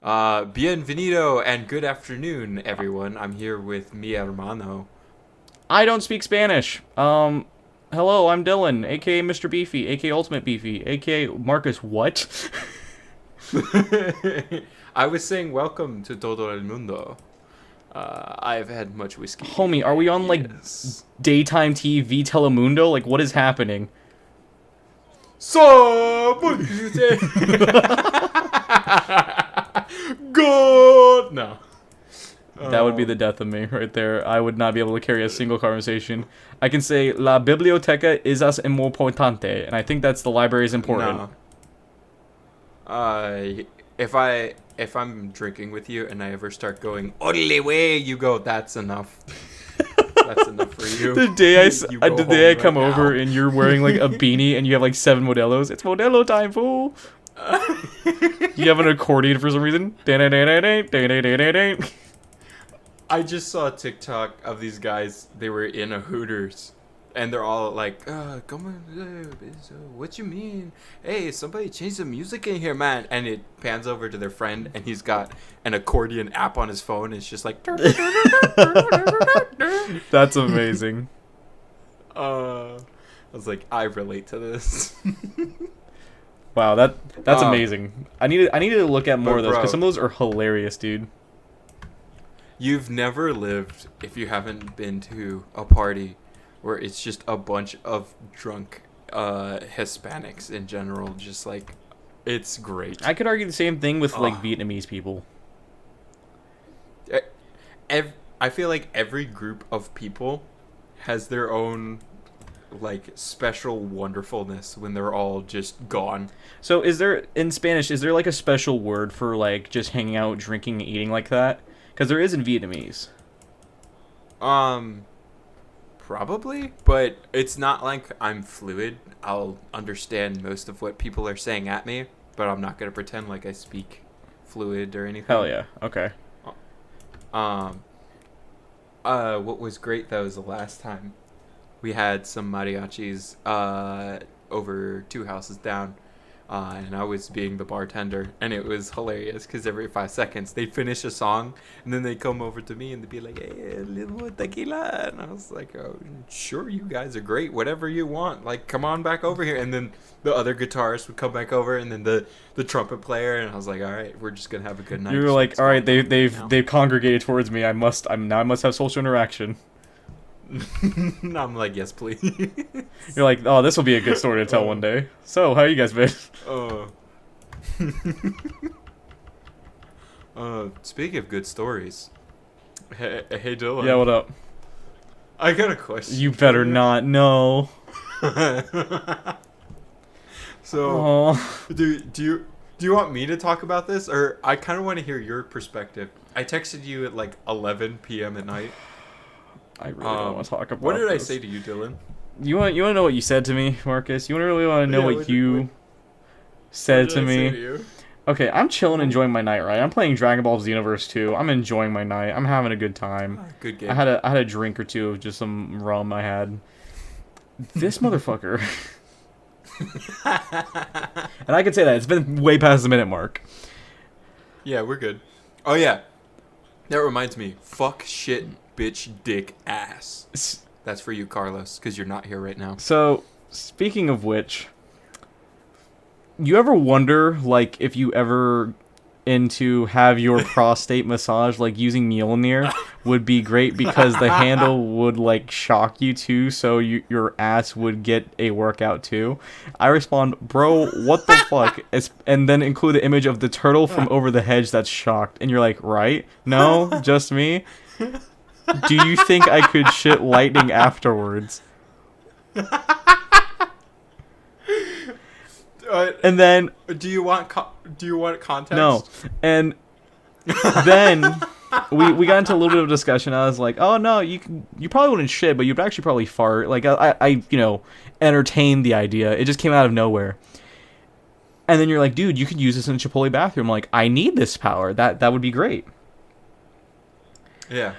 Bienvenido and good afternoon, everyone. I'm here with mi hermano. I don't speak Spanish. Hello, I'm Dillon, aka Mr. Beefy, aka Ultimate Beefy, aka Marcus. What? I was saying welcome to todo el mundo. I've had much whiskey. Homie, are we on like Yes. daytime TV Telemundo? Like, what is happening? So, what do you say? Good. No. That would be the death of me right there. I would not be able to carry a single conversation. I can say La biblioteca es as importante, and I think that's the library is important. No. If I'm drinking with you and I ever start going ole way, you go. That's enough. That's enough for you. The day You go the day I home come right over now. and you're wearing like a beanie and you have like 7 Modelos, it's Modelo time, fool. You have an accordion for some reason. I just saw a TikTok of these guys. They were in a Hooters, and they're all like, "Come on, what you mean? Hey, somebody change the music in here, man!" And it pans over to their friend, and he's got an accordion app on his phone. It's just like, That's amazing. I was like, I relate to this. Wow, that's Um, amazing. I needed to look at more but of those because bro- some of those are hilarious, dude. You've never lived if you haven't been to a party where it's just a bunch of drunk Hispanics in general. Just like, it's great. I could argue the same thing with like Ugh. Vietnamese people. I feel like every group of people has their own like special wonderfulness when they're all just gone. So is there in Spanish? Is there like a special word for like just hanging out, drinking, and eating like that? Because there is in Vietnamese. Probably, but it's not like I'm fluid. I'll understand most of what people are saying at me, but I'm not gonna pretend like I speak fluid or anything. Hell yeah. Okay. Um. What was great though is the last time we had some mariachis over 2 houses down, and I was being the bartender, and it was hilarious because every 5 seconds they'd finish a song, and then they'd come over to me and they'd be like, "Hey, a little more tequila," and I was like, "Oh, sure, you guys are great, whatever you want. Like, come on back over here." And then the other guitarist would come back over, and then the trumpet player, and I was like, "All right, we're just gonna have a good night." You were So like, what's all right, going on they've now?" they've congregated towards me. I must have social interaction. I'm like, "Yes, please." You're like, oh, this will be a good story to tell one day. So, how you guys been? Oh. Speaking of good stories, hey Dylan. Yeah, what up? I got a question. You better for not. No. So, Oh. do you want me to talk about this, or I kind of want to hear your perspective? I texted you at like 11 p.m. at night. I really don't want to talk about What did I this. say to you, Dylan? You want to know what you said to me, Marcus? You really want to know Yeah, what you said What to did I say me? you? Okay, I'm chilling, enjoying my night, right? I'm playing Dragon Ball Xenoverse 2. I'm enjoying my night. I'm having a good time. Good game. I had a drink or two of just some rum I had. This motherfucker. And I can say that. It's been way past the minute mark. Yeah, we're good. Oh yeah, that reminds me. Fuck, shit, bitch, dick, ass. That's for you, Carlos, because you're not here right now. So, speaking of which, you ever wonder, like, if you ever into have your prostate massage, like using Mjolnir would be great because the handle would like shock you too, so your ass would get a workout too. I respond, bro, what the fuck? And then include the image of the turtle from over the hedge that's shocked, and you're like, right? No, just me. Do you think I could shit lightning afterwards? And then Do you want context? no, and then we got into a little bit of discussion. I was like, oh no, you probably wouldn't shit, but you'd actually probably fart. Like I entertained the idea. It just came out of nowhere. And then you're like, dude, you could use this in a Chipotle bathroom. I'm like, I need this power. That would be great. Yeah,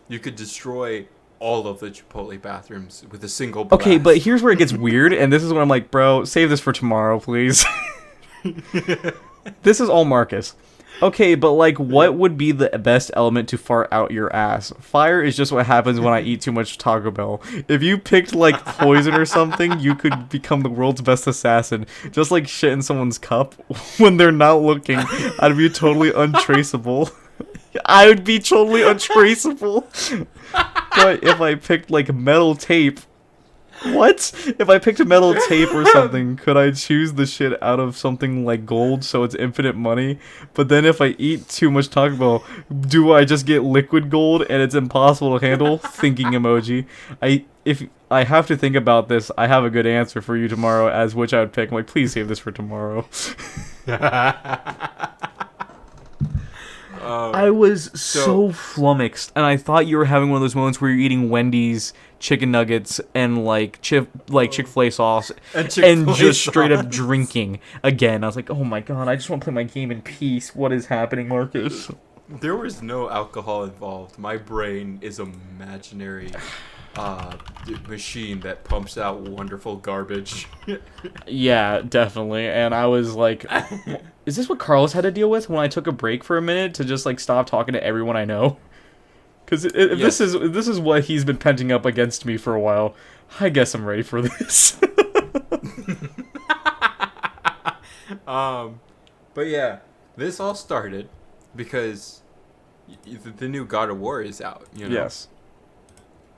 you could destroy all of the Chipotle bathrooms with a single blast. Okay, but here's where it gets weird, and this is when I'm like, bro, save this for tomorrow, please. This is all Marcus. Okay, but like, what would be the best element to fart out your ass? Fire is just what happens when I eat too much Taco Bell. If you picked like poison or something, you could become the world's best assassin. Just like shit in someone's cup when they're not looking, I'd be totally untraceable. I would be totally untraceable. But if I picked like metal tape, what? If I picked metal tape or something, could I choose the shit out of something like gold so it's infinite money? But then if I eat too much Taco Bell, do I just get liquid gold and it's impossible to handle? Thinking emoji. If I have to think about this, I have a good answer for you tomorrow as which I would pick. I'm like, please save this for tomorrow. I was so flummoxed, and I thought you were having one of those moments where you're eating Wendy's chicken nuggets and like Chick-fil-A sauce and just straight up drinking again. I was like, oh my god, I just want to play my game in peace. What is happening, Marcus? There was no alcohol involved. My brain is an imaginary machine that pumps out wonderful garbage. Yeah, definitely. And I was like, is this what Carlos had to deal with when I took a break for a minute to just like stop talking to everyone I know? Because if Yes. this is what he's been penting up against me for a while, I guess I'm ready for this. But yeah, this all started because the new God of War is out, you know? Yes.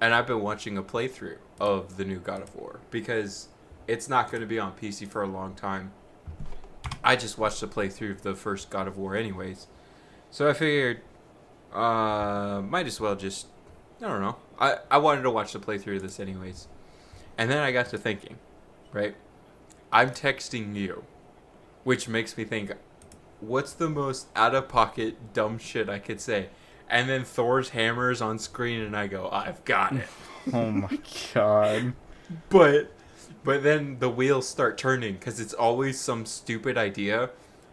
And I've been watching a playthrough of the new God of War because it's not going to be on PC for a long time. I just watched a playthrough of the first God of War anyways. So I figured, might as well just, I don't know. I wanted to watch the playthrough of this anyways. And then I got to thinking, right? I'm texting you, which makes me think, what's the most out-of-pocket dumb shit I could say? And then Thor's hammer is on screen, and I go, I've got it. Oh my god. But then the wheels start turning, because it's always some stupid idea.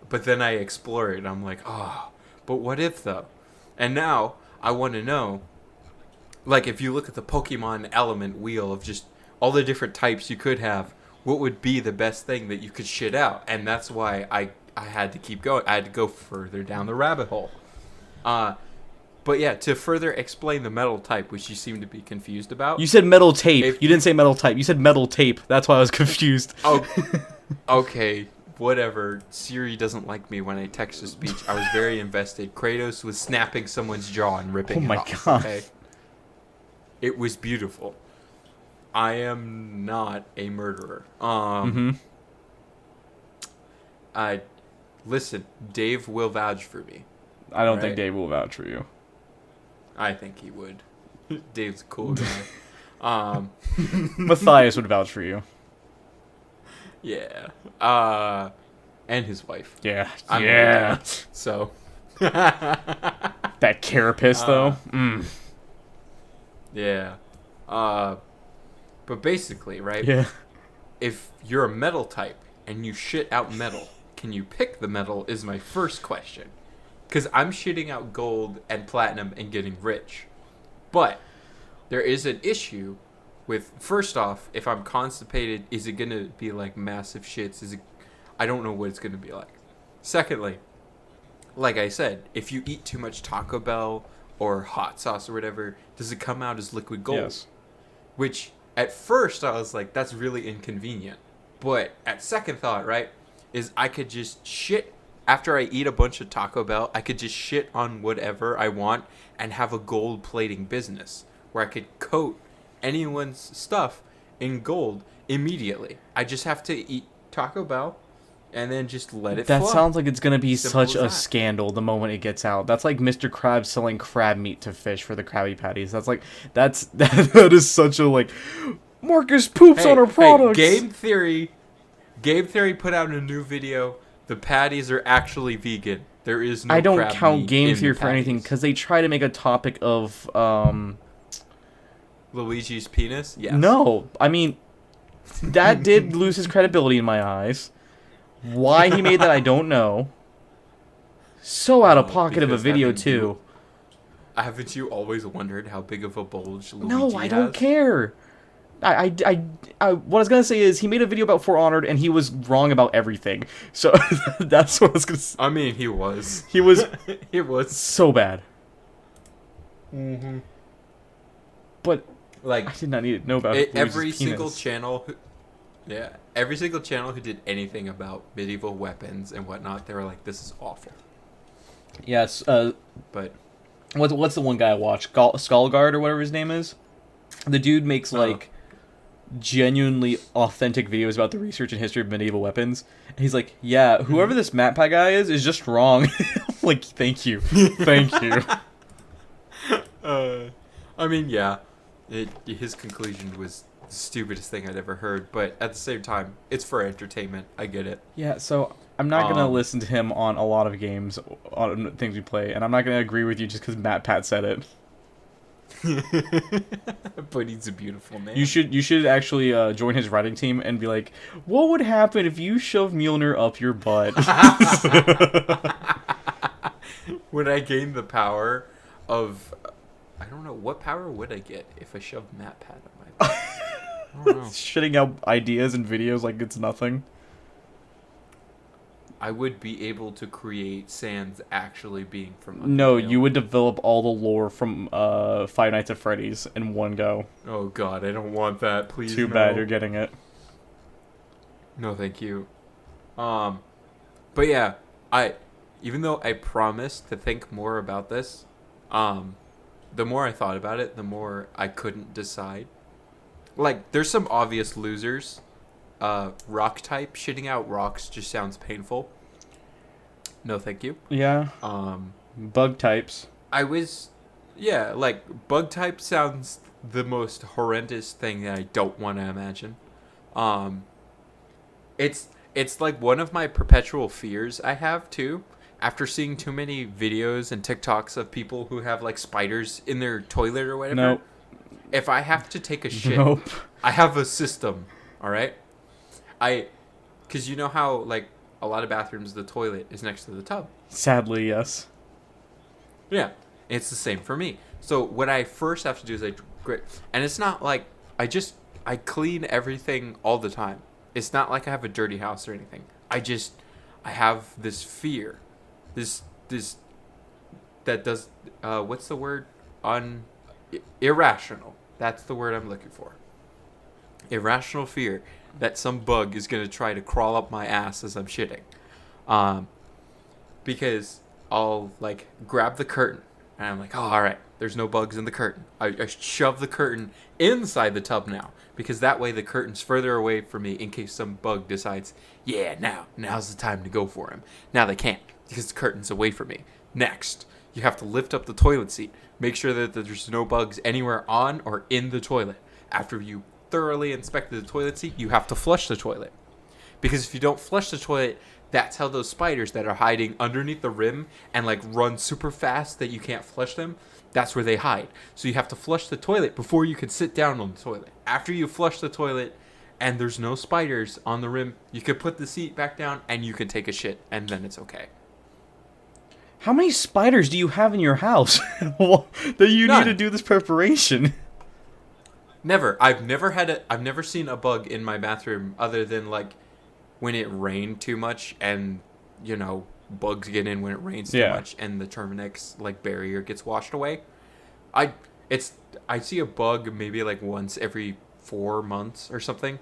But then I explore it, and I'm like, oh, but what if, though? And now, I want to know, like, if you look at the Pokemon element wheel of just all the different types you could have, what would be the best thing that you could shit out? And that's why I had to keep going. I had to go further down the rabbit hole. But yeah, to further explain the metal type, which you seem to be confused about. You said metal tape. You didn't say metal type. You said metal tape. That's why I was confused. Oh, okay, whatever. Siri doesn't like me when I text to speech. I was very invested. Kratos was snapping someone's jaw and ripping it off. God. Okay? It was beautiful. I am not a murderer. Listen, Dave will vouch for me. I don't think Dave will vouch for you. I think he would. Dave's a cool guy. Matthias would vouch for you. Yeah. And his wife. Yeah. I'm yeah. So. That carapace, though. Yeah. But basically, right? Yeah. If you're a metal type and you shit out metal, can you pick the metal is my first question. Because I'm shitting out gold and platinum and getting rich. But there is an issue with, first off, if I'm constipated, is it going to be like massive shits? I don't know what it's going to be like. Secondly, like I said, if you eat too much Taco Bell or hot sauce or whatever, does it come out as liquid gold? Yes. Which, at first, I was like, that's really inconvenient. But at second thought, right, is I could just shit. After I eat a bunch of Taco Bell, I could just shit on whatever I want and have a gold plating business where I could coat anyone's stuff in gold immediately. I just have to eat Taco Bell and then just let it That flow. sounds like it's going to be Simple such as a that. scandal the moment it gets out. That's like Mr. Krabs selling crab meat to fish for the Krabby Patties. That is such a like, Marcus poops on our products. Game Theory put out a new video. The patties are actually vegan. There is no I don't crab count meat Game in Theory the for anything patties. because they try to make a topic of Luigi's penis? Yes. No, I mean, that did lose his credibility in my eyes. Why he made that, I don't know. So out of pocket of a because video, too. Haven't you always wondered how big of a bulge Luigi No, I don't has? care. what I was gonna say is he made a video about For Honored and he was wrong about everything. So that's what I was gonna say. I mean, he was. He was It was. so bad. Mm-hmm. But Like, I did not need to know about every Luis's single penis. channel. Every single channel who did anything about medieval weapons and whatnot, they were like, "This is awful." Yes. But What's the one guy I watch? Skullguard or whatever his name is. The dude makes like genuinely authentic videos about the research and history of medieval weapons. And he's like, yeah, whoever this MatPat guy is just wrong. I'm like, thank you. I mean, yeah, his conclusion was the stupidest thing I'd ever heard. But at the same time, it's for entertainment. I get it. Yeah, so I'm not going to listen to him on a lot of games, on things we play, and I'm not going to agree with you just because MatPat said it. But he's a beautiful man. You should actually join his writing team and be like, what would happen if you shoved Mjolnir up your butt? Would I gain the power of... I don't know. What power would I get if I shoved MatPat up my butt? I don't know. Shitting out ideas and videos like it's nothing. I would be able to create sands actually being from Undertale. No, you would develop all the lore from Five Nights at Freddy's in one go. Oh god, I don't want that. Please, Too bad you're getting it. No, thank you. But yeah, even though I promised to think more about this, the more I thought about it, the more I couldn't decide. Like, there's some obvious losers. Rock type, shitting out rocks just sounds painful. No, thank you. Yeah. Bug types. Like, bug type sounds the most horrendous thing that I don't want to imagine. It's like one of my perpetual fears I have too. After seeing too many videos and TikToks of people who have like spiders in their toilet or whatever. Nope. If I have to take a shit, Nope. I have a system. All right. Because you know how like a lot of bathrooms the toilet is next to the tub. Sadly, yes. Yeah, it's the same for me. So what I first have to do is and it's not like I clean everything all the time. It's not like I have a dirty house or anything. I have this fear, this that does what's the word? Irrational. That's the word I'm looking for. Irrational fear that some bug is going to try to crawl up my ass as I'm shitting. Because I'll like grab the curtain and I'm like, oh, all right, there's no bugs in the curtain. I shove the curtain inside the tub now because that way the curtain's further away from me in case some bug decides, yeah, now's the time to go for him. Now they can't because the curtain's away from me. Next, you have to lift up the toilet seat. Make sure that there's no bugs anywhere on or in the toilet. After you thoroughly inspected the toilet seat, you have to flush the toilet. Because if you don't flush the toilet, that's how those spiders that are hiding underneath the rim and like run super fast that you can't flush them, that's where they hide. So you have to flush the toilet before you can sit down on the toilet. After you flush the toilet and there's no spiders on the rim, you can put the seat back down and you can take a shit and then it's okay. How many spiders do you have in your house that you None. need to do this preparation? Never. I've never seen a bug in my bathroom other than like when it rained too much and, you know, bugs get in when it rains too much and the Terminix like barrier gets washed away. I see a bug maybe like once every 4 months or something.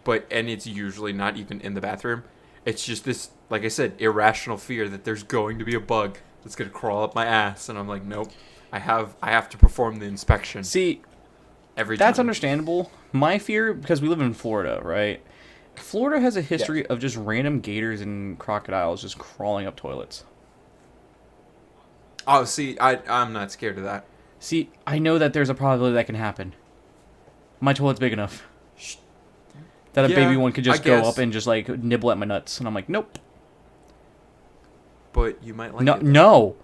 And it's usually not even in the bathroom. It's just this, like I said, irrational fear that there's going to be a bug that's going to crawl up my ass and I'm like, nope. I have to perform the inspection. See, that's understandable. My fear, because we live in Florida, right? Florida has a history of just random gators and crocodiles just crawling up toilets. Oh, see, I'm not scared of that. See, I know that there's a probability that can happen. My toilet's big enough that a baby one could just go up and just like nibble at my nuts, and I'm like, nope. But you might like no, it. No.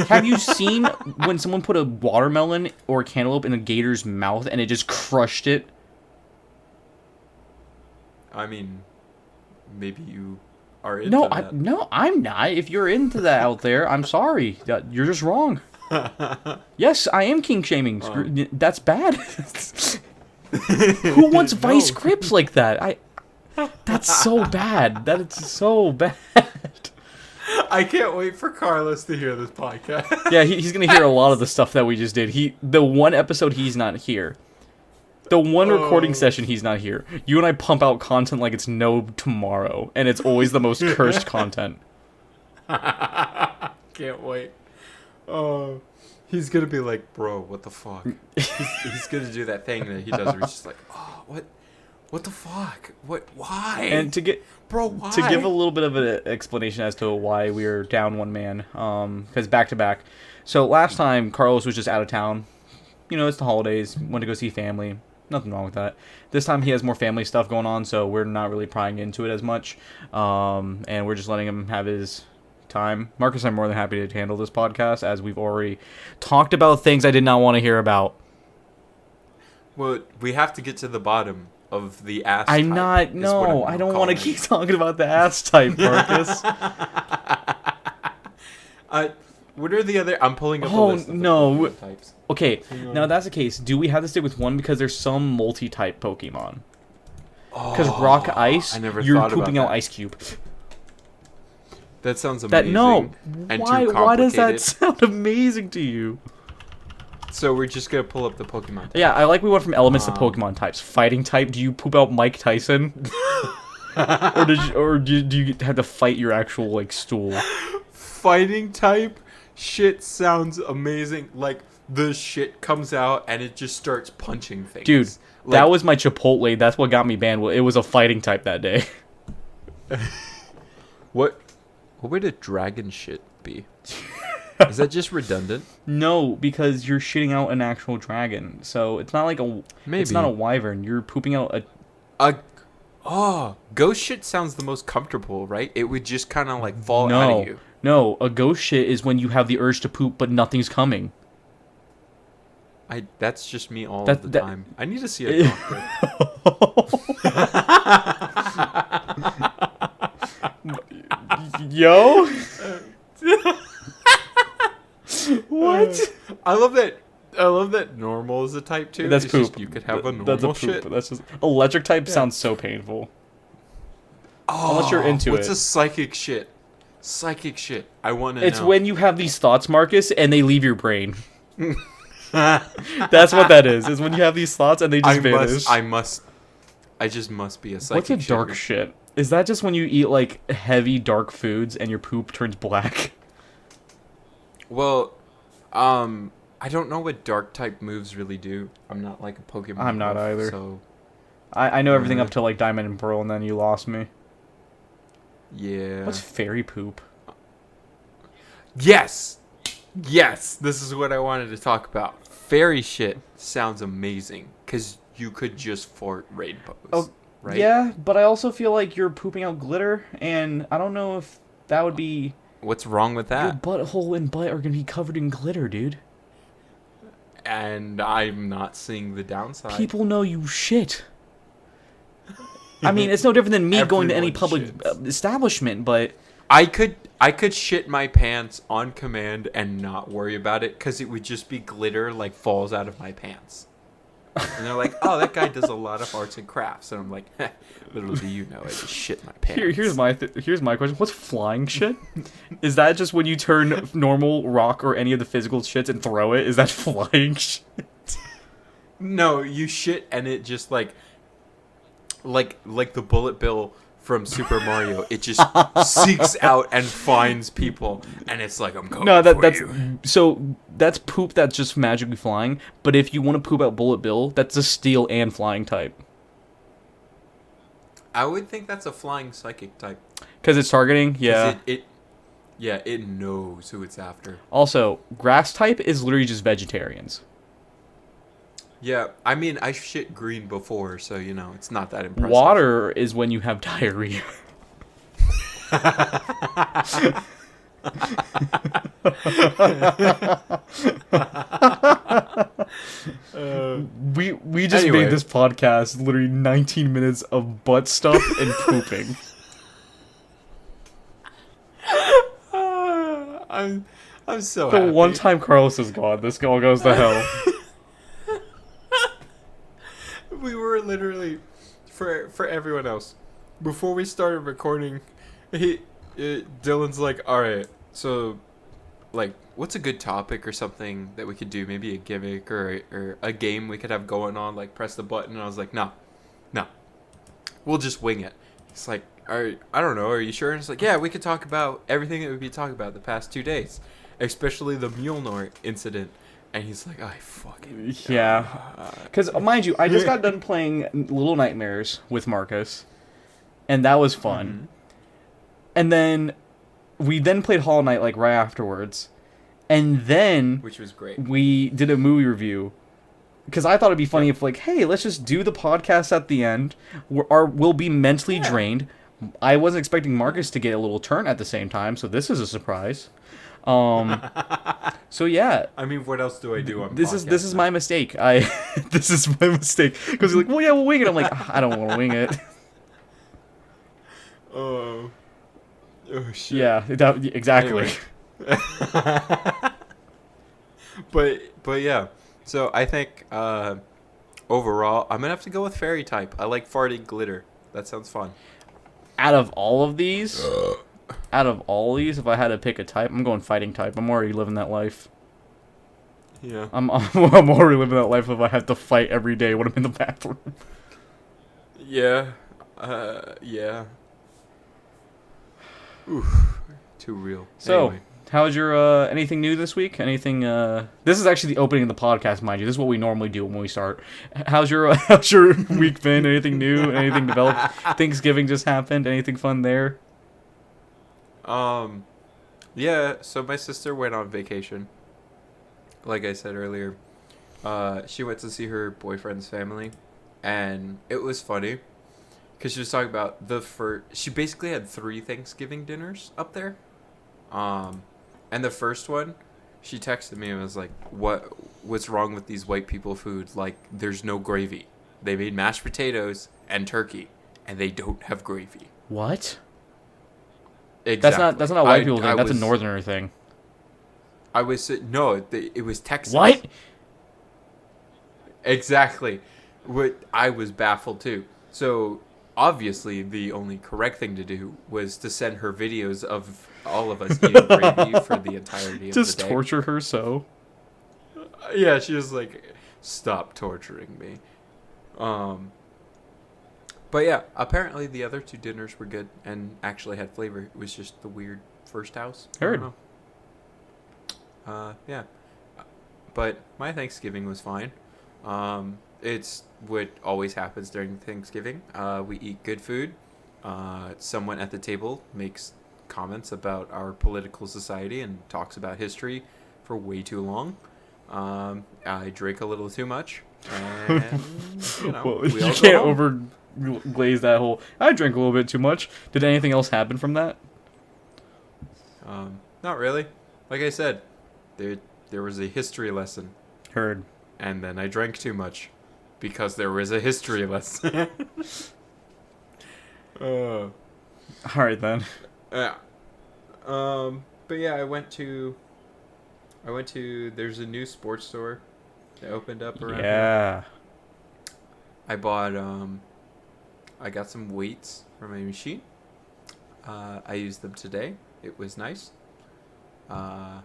Have you seen when someone put a watermelon or a cantaloupe in a gator's mouth and it just crushed it? I mean, maybe you are into that. No, I'm not. If you're into that out there, I'm sorry. You're just wrong. Yes, I am kink shaming. That's bad. Who wants No. vice grips like that? That's so bad. That is so bad. I can't wait for Carlos to hear this podcast. Yeah, he's gonna hear a lot of the stuff that we just did. The one episode he's not here. The one recording session he's not here. You and I pump out content like it's no tomorrow, and it's always the most cursed content. Can't wait. Oh, he's gonna be like, bro, what the fuck? He's gonna do that thing that he does where he's just like, oh, what the fuck? Why? And bro, why? to give a little bit of an explanation as to why we were down one man, because back to back. So last time Carlos was just out of town. You know, it's the holidays. Went to go see family. Nothing wrong with that. This time he has more family stuff going on, so we're not really prying into it as much, and we're just letting him have his time. Marcus, I'm more than happy to handle this podcast, as we've already talked about things I did not want to hear about. Well, we have to get to the bottom of the ass I'm type, not. is what No, I'm I don't want to calling keep it. talking about the ass type, Marcus. What are the other? I'm pulling up a Oh, list of the no. Pokemon types. Okay, now if that's the case, do we have to stick with one because there's some multi-type Pokemon? Because Rock Ice, I never you're thought about pooping out that. Ice Cube. That sounds That amazing. no, and why? too Why does that complicated. sound amazing to you? So we're just gonna pull up the Pokemon. Yeah, I like we went from elements to Pokemon types. Fighting type, do you poop out Mike Tyson, or do you have to fight your actual like stool? Fighting type shit sounds amazing. Like the shit comes out and it just starts punching things. Dude, like, that was my Chipotle. That's what got me banned. It was a fighting type that day. what would a dragon shit be? Is that just redundant? No, because you're shitting out an actual dragon. So it's not like Maybe. It's not a wyvern. You're pooping out Ghost shit sounds the most comfortable, right? It would just kind of like fall out no, of you. no. A ghost shit is when you have the urge to poop, but nothing's coming. That's just me all That- the that- time. I need to see a doctor. Yo. What? I love that. I love that normal is a type too. That's It's poop. just you could have a normal That's a poop. shit. That's just electric type sounds so painful. Unless you're into What's it. a psychic shit? Psychic shit. I want to It's know. when you have these thoughts, Marcus, and they leave your brain. That's what that is. Is when you have these thoughts and they just vanish. I just must be a psychic. What's a dark shitter. shit? Is that just when you eat like heavy dark foods and your poop turns black? Well, I don't know what dark type moves really do. I'm not like a Pokemon. I'm not buff, either. So I know everything up to like Diamond and Pearl, and then you lost me. yeah. What's fairy poop? Yes. Yes. This is what I wanted to talk about. Fairy shit sounds amazing because you could just fart rainbows. Oh, right? Yeah, but I also feel like you're pooping out glitter, and I don't know if that would be... What's wrong with Your that? butthole and butt are going to be covered in glitter, dude. And I'm not seeing the downside. People know you shit. I mean, it's no different than me going to any Everyone public shits. establishment, but... I could shit my pants on command and not worry about it because it would just be glitter like falls out of my pants. And they're like, "Oh, that guy does a lot of arts and crafts," and I'm like, "Little do you know, I just shit my pants." Here's my question. What's flying shit? Is that just when you turn normal rock or any of the physical shits and throw it? Is that flying shit? No, you shit and it just like the bullet bill from Super Mario. It just seeks out and finds people, and it's like, I'm coming No, for that's you. so that's poop that's just magically flying. But if you want to poop out Bullet Bill, that's a steel and flying type I would think that's a flying psychic type. because it's targeting. 'Cause Yeah. it knows who it's after. Also, grass type is literally just vegetarians. Yeah, I mean, I shit green before, so, you know, it's not that impressive. Water is when you have diarrhea. We just Anyway. made this podcast literally 19 minutes of butt stuff and pooping. I'm so The happy. one time Carlos is gone, this all goes to hell. for everyone else, before we started recording, Dylan's like, all right, so like, what's a good topic or something that we could do? Maybe a gimmick or a game we could have going on. Like, press the button. And I was like, no, we'll just wing it. He's like, I don't know. Are you sure? And it's like, yeah, we could talk about everything that we've been talking about the past 2 days, especially the Mjolnir incident. And he's like, I fucking Yeah. Because, mind you, I just got done playing Little Nightmares with Marcus, and that was fun. Mm-hmm. And then we then played Hollow Knight like right afterwards, and then Which was great. we did a movie review. Because I thought it'd be funny if, like, hey, let's just do the podcast at the end. We'll be mentally drained. I wasn't expecting Marcus to get a little turn at the same time, so this is a surprise. So yeah. I mean, what else do I do on This is my mistake. This is my mistake. Because you're like, well, yeah, we'll wing it. I'm like, I don't want to wing it. Oh shit. Yeah, exactly. Anyway. But yeah. So I think overall, I'm gonna have to go with fairy type. I like farting glitter. That sounds fun. Out of all these, if I had to pick a type, I'm going fighting type. I'm already living that life. Yeah. I'm already living that life if I have to fight every day when I'm in the bathroom. Yeah. Yeah. Oof. Too real. So, Anyway. how's your anything new this week? Anything? This is actually the opening of the podcast, mind you. This is what we normally do when we start. How's your week been? Anything new? Anything developed? Thanksgiving just happened. Anything fun there? Yeah. So my sister went on vacation. Like I said earlier, she went to see her boyfriend's family, and it was funny, because she was talking about she basically had 3 Thanksgiving dinners up there. And the first one, she texted me and was like, what's wrong with these white people foods? Like, there's no gravy. They made mashed potatoes and turkey, and they don't have gravy. What? Exactly. That's not a white people thing. That's a northerner thing. It was Texas. What? Exactly. I was baffled too. So obviously the only correct thing to do was to send her videos of all of us eating gravy for the entirety of the day. Just torture her so. Yeah, she was like, stop torturing me. But yeah, apparently the other 2 dinners were good and actually had flavor. It was just the weird first house. Heard. I don't know. Yeah. But my Thanksgiving was fine. It's what always happens during Thanksgiving. We eat good food. Someone at the table makes comments about our political society and talks about history for way too long. I drink a little too much. And, Well, we you all can't go home. overglaze that whole, I drank a little bit too much. Did anything else happen from that? Not really. Like I said, there was a history lesson. Heard. And then I drank too much because there was a history lesson. Alright then. Yeah. But yeah, I went to there's a new sports store that opened up around here. Yeah. I bought I got some weights for my machine. I used them today. It was nice. And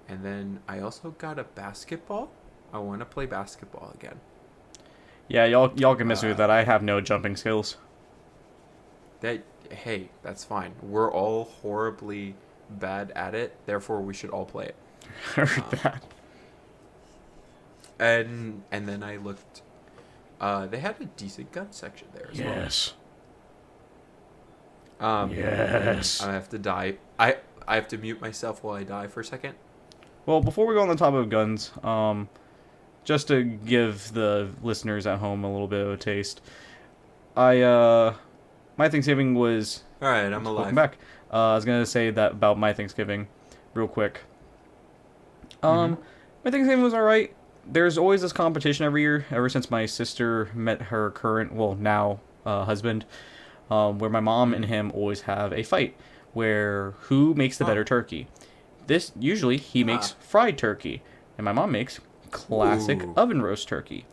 then I also got a basketball. I want to play basketball again. Yeah, y'all can miss me with that. I have no jumping skills. Hey, that's fine. We're all horribly bad at it. Therefore, we should all play it. Heard that. And then I looked. They had a decent gun section there as well. Yes. I have to die. I have to mute myself while I die for a second. Well, before we go on the topic of guns, just to give the listeners at home a little bit of a taste, my Thanksgiving was... All right, I'm alive. Welcome back. I was gonna say that about my Thanksgiving, real quick. My Thanksgiving was all right. There's always this competition every year, ever since my sister met her current, well, now husband, where my mom and him always have a fight, where who makes the better turkey. This usually he makes fried turkey, and my mom makes classic oven roast turkey.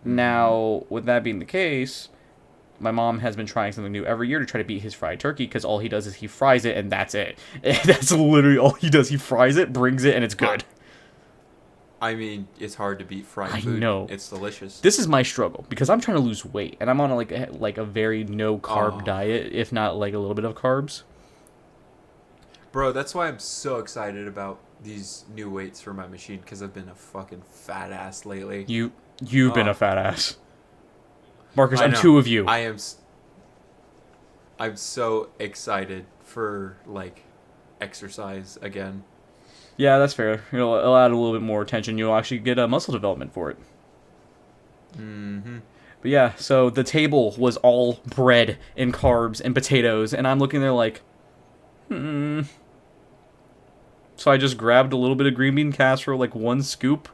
Mm-hmm. Now, with that being the case, my mom has been trying something new every year to try to beat his fried turkey because all he does is he fries it and that's it. That's literally all he does. He fries it, brings it, and it's I, good. I mean, it's hard to beat fried I food. know. It's delicious. This is my struggle because I'm trying to lose weight and I'm on a very no carb Oh, diet, if not like a little bit of carbs. bro, that's why I'm so excited about these new weights for my machine because I've been a fucking fat ass lately. You've been a Oh, fat ass, Marcus. I I'm know. two of you. I am. I'm so excited for like exercise again. Yeah, that's fair. It'll add a little bit more attention. You'll actually get a muscle development for it. Mm-hmm. But yeah, so the table was all bread and carbs and potatoes, and I'm looking there like, hmm. So I just grabbed a little bit of green bean casserole, like one scoop,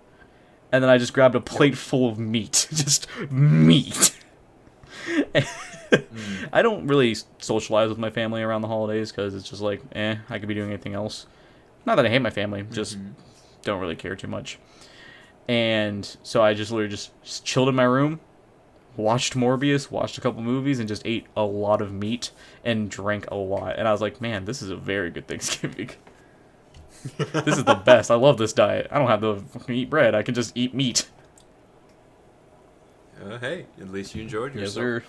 and then I just grabbed a Yep. plate full of meat. Just meat. Mm. I don't really socialize with my family around the holidays because it's just like, I could be doing anything else. Not that I hate my family, just Mm-hmm. don't really care too much. And so I just literally just chilled in my room, watched Morbius, watched a couple movies, and just ate a lot of meat and drank a lot. And I was like, man, this is a very good Thanksgiving. This is the best. I love this diet. I don't have to fucking eat bread. I can just eat meat. Hey, at least you enjoyed Yes, yourself. sir.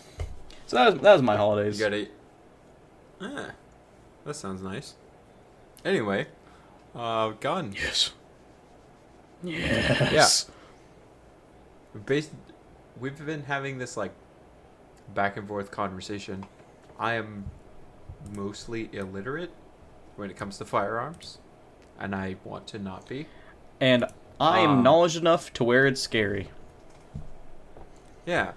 So that was my You holidays. gotta. Ah, that sounds nice. Anyway, gun. Yes. Yeah, Yes. based. We've been having this like back and forth conversation. I am mostly illiterate when it comes to firearms, and I want to not be. And I am Um, knowledge enough to where it's scary. yeah,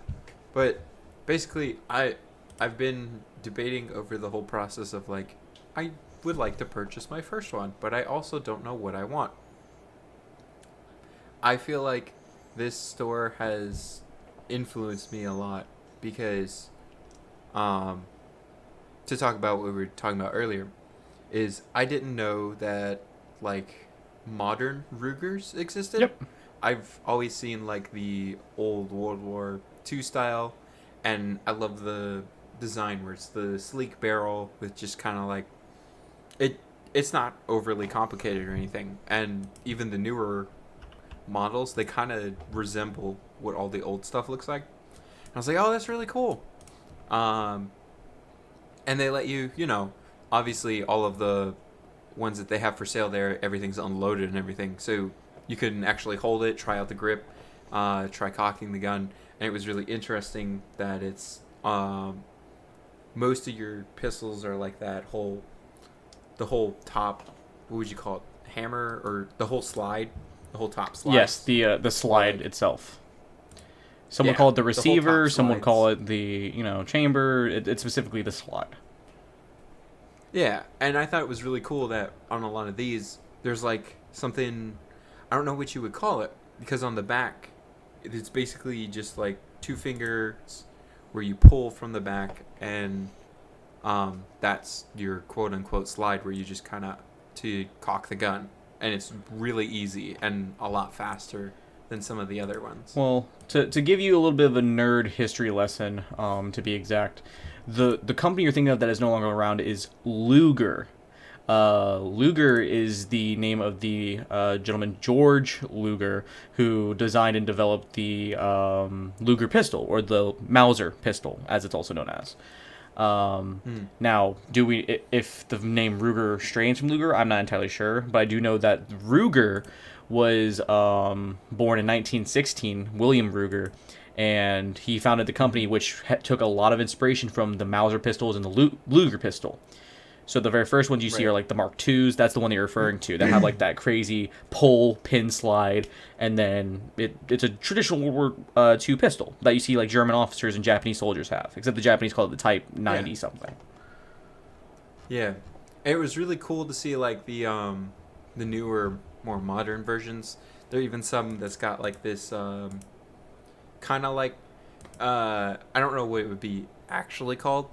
but basically, I've been debating over the whole process of like, I would like to purchase my first one, but I also don't know what I want. I feel like this store has influenced me a lot because, um, to talk about what we were talking about earlier, is I didn't know that like modern Rugers existed. Yep. I've always seen like the old World War II style, and I love the design where it's the sleek barrel with just kind of like it. It's not overly complicated or anything, and even the newer models they kind of resemble what all the old stuff looks like. And I was like, oh, that's really cool. Um, and they let you, obviously all of the ones that they have for sale there, everything's unloaded and everything, so you can actually hold it, try out the grip, try cocking the gun, and it was really interesting that it's most of your pistols are like the whole top, what would you call it, hammer or the whole slide, the whole top Yes, slides, the or slide like itself. Some would yeah, call it the the whole top receiver. Some would call slides. it the chamber. It's specifically the slot. Yeah, and I thought it was really cool that on a lot of these, there's like something, I don't know what you would call it, because on the back, it's basically just like two fingers where you pull from the back, and that's your quote unquote slide where you just kind of to cock the gun, and it's really easy and a lot faster than some of the other ones. Well, to give you a little bit of a nerd history lesson, to be exact, the company you're thinking of that is no longer around is Luger. Luger is the name of the gentleman George Luger, who designed and developed the Luger pistol, or the Mauser pistol, as it's also known as. Hmm. Now, if the name Ruger strains from Luger, I'm not entirely sure, but I do know that Ruger was born in 1916, William Ruger, and he founded the company, which took a lot of inspiration from the Mauser pistols and the Luger pistol. So the very first ones you see Right. are like the Mark IIs. That's the one that you're referring to. That have like that crazy pull pin slide, and then it's a traditional World War II pistol that you see like German officers and Japanese soldiers have. Except the Japanese call it the Type Yeah. 90 something. Yeah, it was really cool to see like the newer, more modern versions. There are even some that's got like this kind of like I don't know what it would be actually called,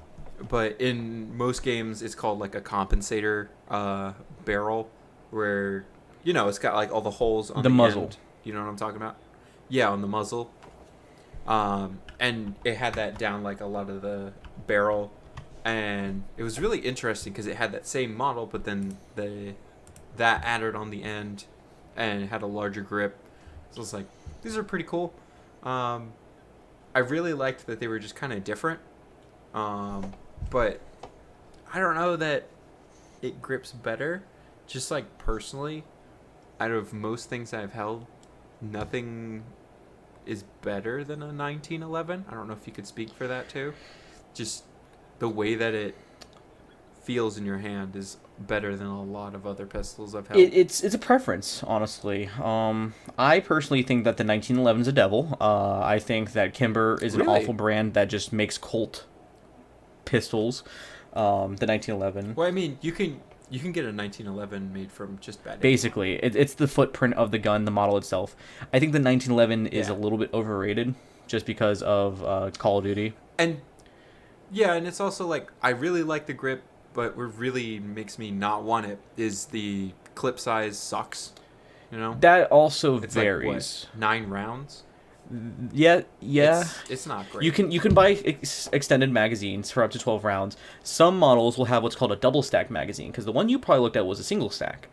but in most games it's called like a compensator barrel, where it's got like all the holes on The the muzzle. end. You know what I'm talking about? Yeah, on the muzzle. And it had that down like a lot of the barrel, and it was really interesting because it had that same model, but then that added on the end, and it had a larger grip. So it's like, these are pretty cool. I really liked that they were just kind of different, but I don't know that it grips better. Just like personally, out of most things I've held, nothing is better than a 1911. I don't know if you could speak for that too. Just the way that it feels in your hand is better than a lot of other pistols I've held. It's a preference, honestly. I personally think that the 1911 is a devil. I think that Kimber is an Really? awful brand that just makes Colt pistols. The 1911. Well, I mean, you can get a 1911 made from just bad. Basically, it's the footprint of the gun, the model itself. I think the 1911 is a little bit overrated, just because of Call of Duty. And yeah, and it's also like I really like the grip, but what really makes me not want it is the clip size sucks. You know, That also it's varies. like what, 9 rounds. Yeah. It's not great. You can buy extended magazines for up to 12 rounds. Some models will have what's called a double stack magazine, because the one you probably looked at was a single stack.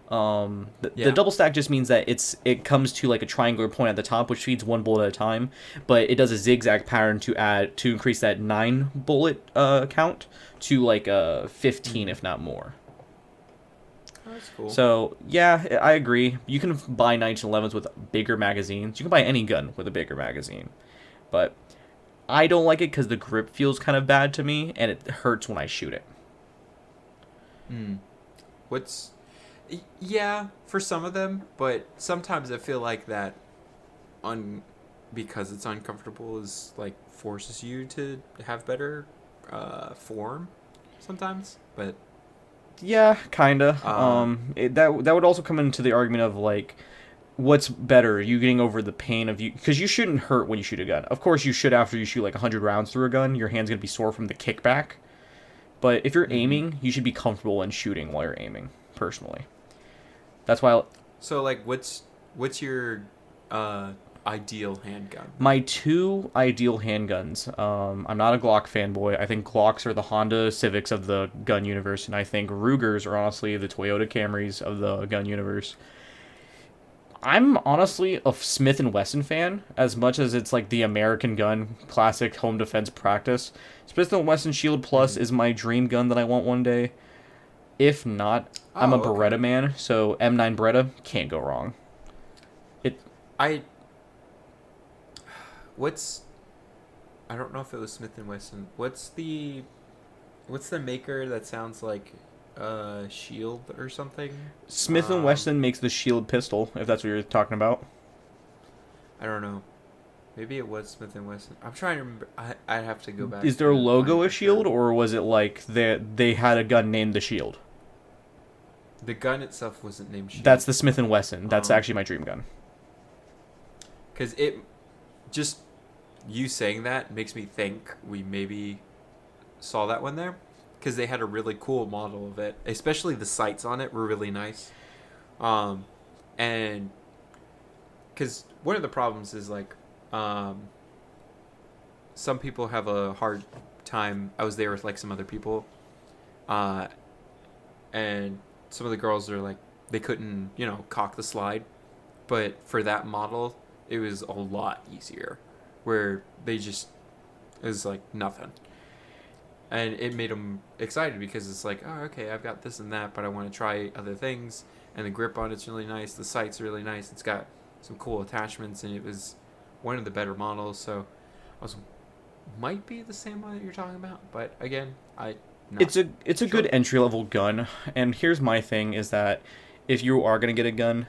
The double stack just means that it comes to like a triangular point at the top, which feeds one bullet at a time, but it does a zigzag pattern to increase that 9 bullet count to like 15, if not more. Oh, that's cool. So, yeah, I agree. You can buy 1911s with bigger magazines. You can buy any gun with a bigger magazine. But I don't like it because the grip feels kind of bad to me, and it hurts when I shoot it. What's yeah, for some of them, but sometimes I feel like that because it's uncomfortable is like forces you to have better form sometimes. But Yeah, kinda. That would also come into the argument of like, what's better, you getting over the pain of because you shouldn't hurt when you shoot a gun. Of course, you should after you shoot like 100 rounds through a gun. Your hand's gonna be sore from the kickback. But if you're aiming, you should be comfortable in shooting while you're aiming. Personally, that's why. So like, what's your ideal handgun? My two ideal handguns. I'm not a Glock fanboy. I think Glocks are the Honda Civics of the gun universe, and I think Rugers are honestly the Toyota Camrys of the gun universe. I'm honestly a Smith & Wesson fan, as much as it's like the American gun, classic home defense practice. Smith & Wesson Shield Plus is my dream gun that I want one day. If not, I'm a Beretta man, so M9 Beretta, can't go wrong. I don't know if it was Smith and Wesson. What's the maker that sounds like Shield or something? Smith & Wesson makes the Shield pistol, if that's what you're talking about. I don't know. Maybe it was Smith and Wesson. I'm trying to remember. I'd have to go back. Is their logo a shield, or was it like they had a gun named the Shield? The gun itself wasn't named Shield. That's the Smith & Wesson. That's actually my dream gun. Because it just you saying that makes me think we maybe saw that one there, because they had a really cool model of it, especially the sights on it were really nice. And because one of the problems is like some people have a hard time. I was there with like some other people, and some of the girls are like, they couldn't cock the slide, but for that model it was a lot easier, where it was like nothing. And it made them excited because it's like, oh, okay, I've got this and that, but I want to try other things. And the grip on it's really nice. The sight's really nice. It's got some cool attachments, and it was one of the better models. So might be the same one that you're talking about, but again, it's a good entry level gun. And here's my thing: is that if you are gonna get a gun,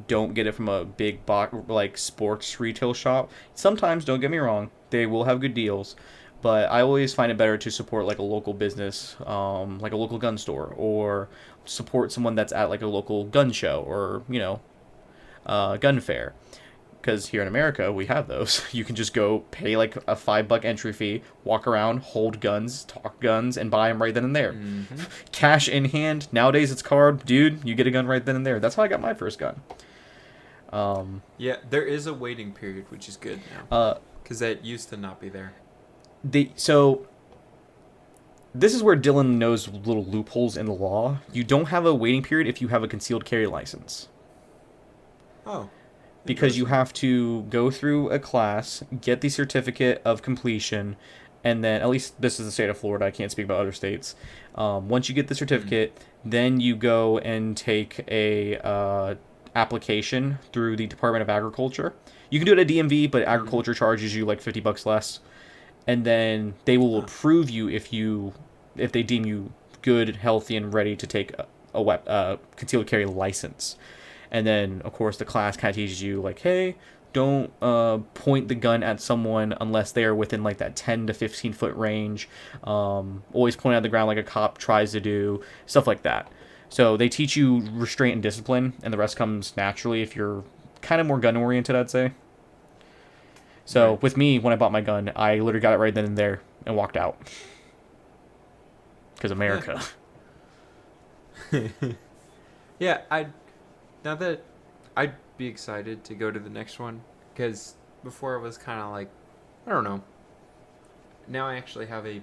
don't get it from a big box like sports retail shop. Sometimes, don't get me wrong, they will have good deals, but I always find it better to support like a local business, like a local gun store, or support someone that's at like a local gun show, or gun fair. Because here in America, we have those. You can just go pay like a $5 entry fee, walk around, hold guns, talk guns, and buy them right then and there. Mm-hmm. Cash in hand. Nowadays, it's card. Dude, you get a gun right then and there. That's how I got my first gun. Yeah, there is a waiting period, which is good now. Because that used to not be there. So this is where Dillon knows little loopholes in the law. You don't have a waiting period if you have a concealed carry license. Oh, Because you interesting. have to go through a class, get the certificate of completion, and then, at least this is the state of Florida, I can't speak about other states. Once you get the Hmm. certificate, then you go and take a application through the Department of Agriculture. You can do it at DMV, but Hmm. agriculture charges you like $50 less, and then they will Huh. approve you if they deem you good, healthy, and ready to take a concealed carry license. And then, of course, the class kind of teaches you, like, hey, don't point the gun at someone unless they are within, like, that 10 to 15-foot range. Always point at the ground like a cop tries to do, stuff like that. So they teach you restraint and discipline, and the rest comes naturally if you're kind of more gun oriented, I'd say. So Right. with me, when I bought my gun, I literally got it right then and there and walked out. Because America. Yeah, I now that I'd be excited to go to the next one because before it was kind of like I don't know. Now I actually have a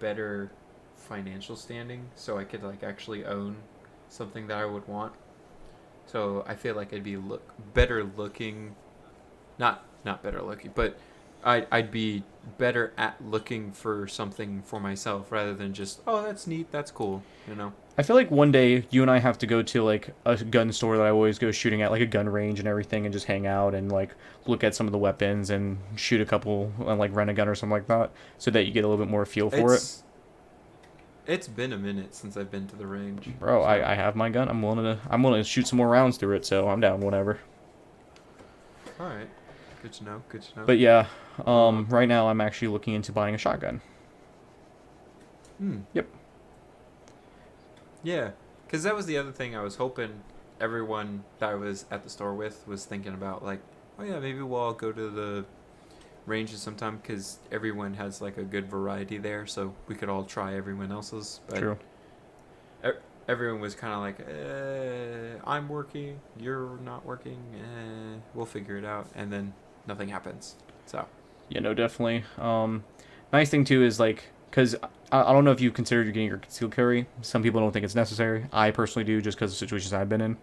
better financial standing, so I could like actually own something that I would want. So I feel like I'd be look better looking, not better looking, but I'd be better at looking for something for myself rather than just oh that's neat, that's cool, you know. I feel like one day you and I have to go to like a gun store that I always go shooting at, like a gun range and everything, and just hang out and like look at some of the weapons and shoot a couple and like rent a gun or something like that, so that you get a little bit more feel for it. It's it's been a minute since I've been to the range, Bro, so I have my gun. I'm willing to shoot some more rounds through it, so I'm down whatever. all right, good to know, good to know. But yeah, Um, right now I'm actually looking into buying a shotgun. hmm. Yep. Yeah, because that was the other thing I was hoping everyone that I was at the store with was thinking about. Like, oh yeah, maybe we'll all go to the ranges sometime because everyone has like a good variety there, so we could all try everyone else's. But True. everyone was kind of like, I'm working, you're not working, we'll figure it out, and then nothing happens. So, Yeah, no, definitely. Nice thing too is like, because I don't know if you considered getting your concealed carry. Some people don't think it's necessary. I personally do, just because of situations I've been in.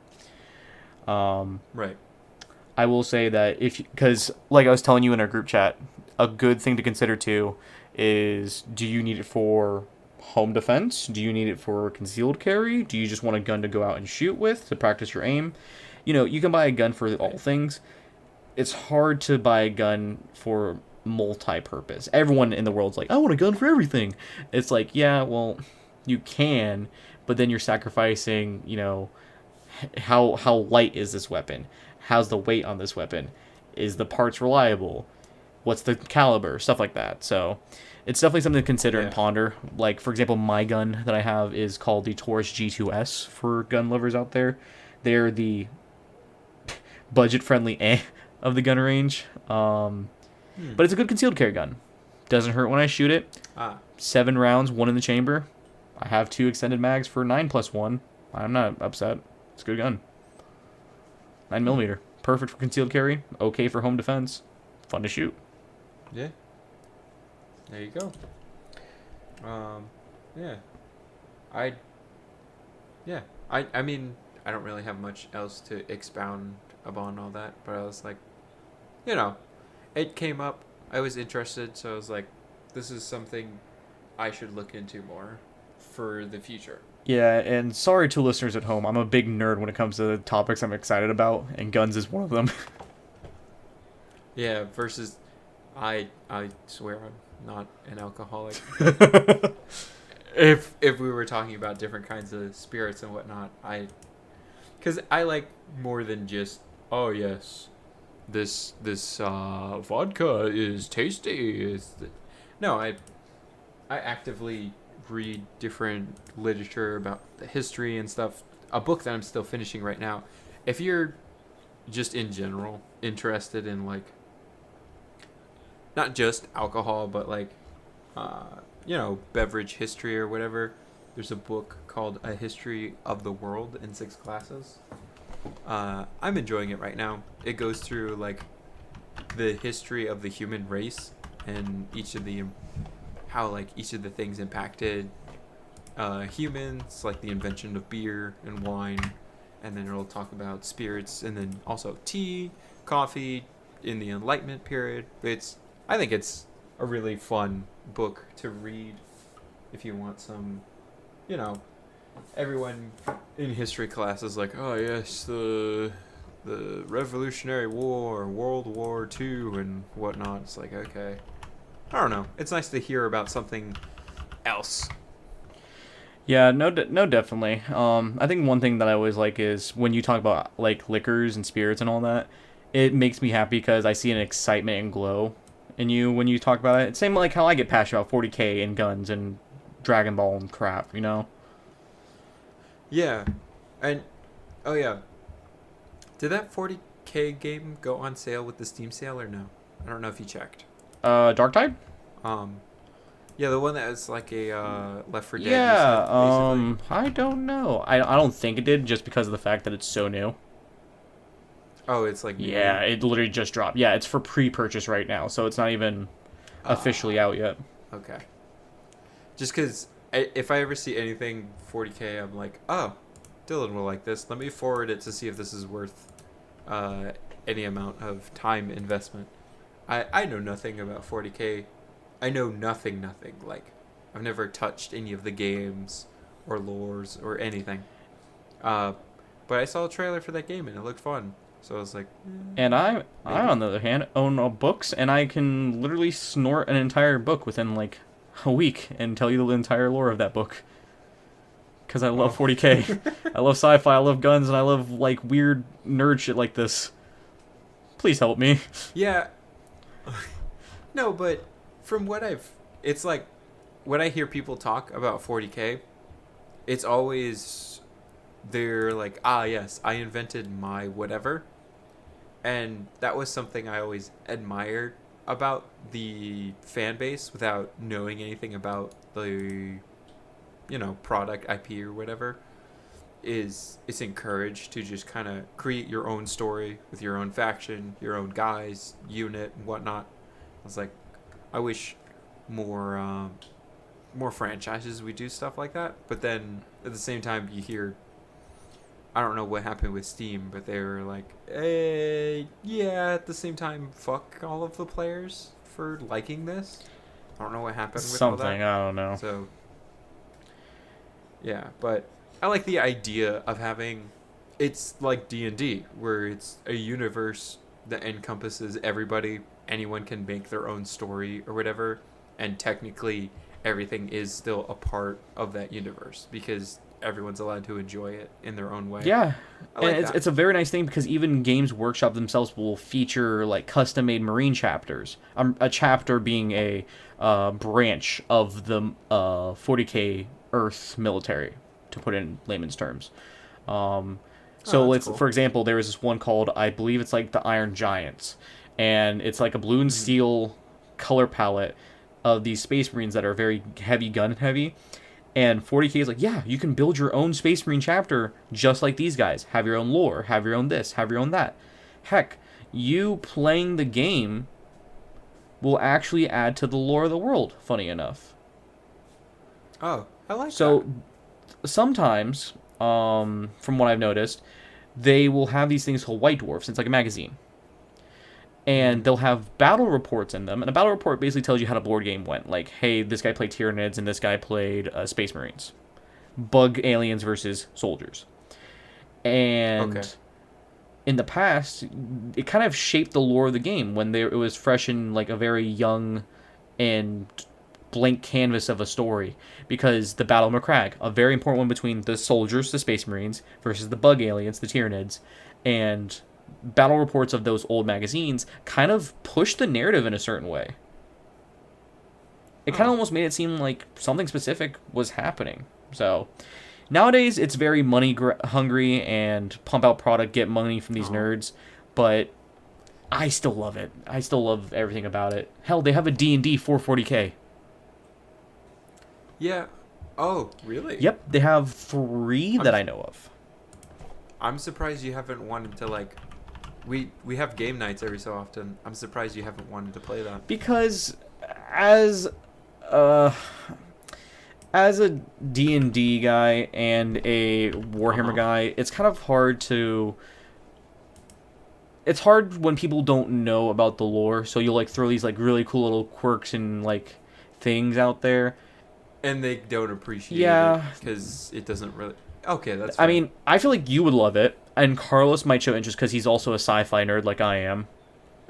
Um, right. I will say that because like I was telling you in our group chat, a good thing to consider too is, do you need it for home defense? Do you need it for concealed carry? Do you just want a gun to go out and shoot with to practice your aim? You can buy a gun for all Right. things. It's hard to buy a gun for multi-purpose. Everyone in the world's like, I want a gun for everything. It's like, yeah, well, you can, but then you're sacrificing, how light is this weapon? How's the weight on this weapon? Is the parts reliable? What's the caliber? Stuff like that. So it's definitely something to consider and Yeah. ponder. Like, for example, my gun that I have is called the Taurus G2S for gun lovers out there. They're the budget friendly of the gun range. Hmm. But it's a good concealed carry gun. Doesn't hurt when I shoot it. Ah. 7 rounds, one in the chamber. I have 2 extended mags for 9+1. I'm not upset. It's a good gun. 9 Hmm. millimeter, perfect for concealed carry. Okay for home defense. Fun to shoot. Yeah. There you go. Yeah. I Yeah. I mean, I don't really have much else to expound upon all that, but I was like, you know, it came up. I was interested, so I was like, this is something I should look into more for the future. Yeah, and sorry to listeners at home. I'm a big nerd when it comes to the topics I'm excited about, and guns is one of them. Yeah, versus I swear I'm not an alcoholic, but if we were talking about different kinds of spirits and whatnot, cuz I like more than just oh yes, this vodka is tasty. No, I actively read different literature about the history and stuff. A book that I'm still finishing right now. If you're just in general interested in like not just alcohol, but like beverage history or whatever, there's a book called A History of the World in 6 classes. I'm enjoying it right now. It goes through like the history of the human race and how like each of the things impacted humans, like the invention of beer and wine, and then it'll talk about spirits, and then also tea, coffee in the Enlightenment period. I think it's a really fun book to read if you want some, you know, everyone in history class is like, oh yes, the Revolutionary War, World War II, and whatnot. It's like, okay, I don't know. It's nice to hear about something else. Yeah, no, definitely. I think one thing that I always like is when you talk about like liquors and spirits and all that, it makes me happy because I see an excitement and glow in you when you talk about it. It's same like how I get passionate about 40K and guns and Dragon Ball and crap, you know? Yeah, and oh yeah, did that 40K game go on sale with the Steam sale or no? I don't know if you checked. Dark Tide? Um, yeah, the one that was like a Left 4 Dead, you Yeah, said, basically. I don't know. I don't think it did just because of the fact that it's so new. Oh, it's like Yeah, new. it literally just dropped. Yeah, it's for pre-purchase right now, so it's not even officially Ah, out yet. okay. Just because if I ever see anything 40K, I'm like, oh, Dillon will like this. Let me forward it to see if this is worth uh, any amount of time investment. I know nothing about 40K. I know nothing. Like, I've never touched any of the games or lores or anything. Uh, but I saw a trailer for that game and it looked fun. So I was like, And I maybe. on the other hand own books, and I can literally snort an entire book within like a week and tell you the entire lore of that book. Because I love Oh. 40K. I love sci-fi. I love guns, and I love like weird nerd shit like this. Please help me. Yeah. No, but from what it's like, when I hear people talk about 40K, it's always, they're like, ah, yes, I invented my whatever. And that was something I always admired about the fan base without knowing anything about the, product IP or whatever. Is it's encouraged to just kind of create your own story with your own faction, your own guys, unit, and whatnot. I was like, I wish more franchises would do stuff like that. But then at the same time, you hear, I don't know what happened with Steam, but they were like, yeah. At the same time, fuck all of the players for liking this. I don't know what happened with all Something that. I don't know. So yeah, but I like the idea of having, it's like D&D where it's a universe that encompasses everybody. Anyone can make their own story or whatever, and technically everything is still a part of that universe because everyone's allowed to enjoy it in their own way. Yeah, I and like it's that. it's a very nice thing because even Games Workshop themselves will feature like custom made Marine chapters. A chapter being a branch of the 40K Earth military, to put it in layman's terms. Um, Oh, so that's let's, cool. for example, there is this one called, I believe it's like the Iron Giants, and it's like a blue and Hmm. steel color palette of these Space Marines that are very heavy gun heavy. And 40K is like, yeah, you can build your own Space Marine chapter just like these guys. Have your own lore, have your own this, have your own that. Heck, you playing the game will actually add to the lore of the world, funny enough. Oh, I like that. So sometimes, from what I've noticed, they will have these things called White Dwarfs. It's like a magazine. And Hmm. they'll have battle reports in them. And a battle report basically tells you how the board game went. Like, hey, this guy played Tyranids and this guy played Space Marines. Bug aliens versus soldiers. Okay. And in the past, it kind of shaped the lore of the game when it was fresh in like a very young and blank canvas of a story. Because the Battle of McCrag, a very important one between the soldiers, the Space Marines, versus the bug aliens, the Tyranids, and battle reports of those old magazines kind of pushed the narrative in a certain way. It kind of Oh. almost made it seem like something specific was happening. So nowadays, it's very money hungry and pump out product, get money from these Oh. nerds. But I still love it. I still love everything about it. Hell, they have a D&D 440K. Yeah. Oh, really? Yep, they have 3 I'm that I know of. I'm surprised you haven't wanted to like We have game nights every so often. I'm surprised you haven't wanted to play that. Because as uh as a D&D guy and a Warhammer guy, it's kind of hard to... It's hard when people don't know about the lore, so you'll, like, throw these, like, really cool little quirks and, like, things out there. And they don't appreciate Yeah. it because it doesn't really... Okay, that's fair. I mean, I feel like you would love it, and Carlos might show interest because he's also a sci-fi nerd like I am.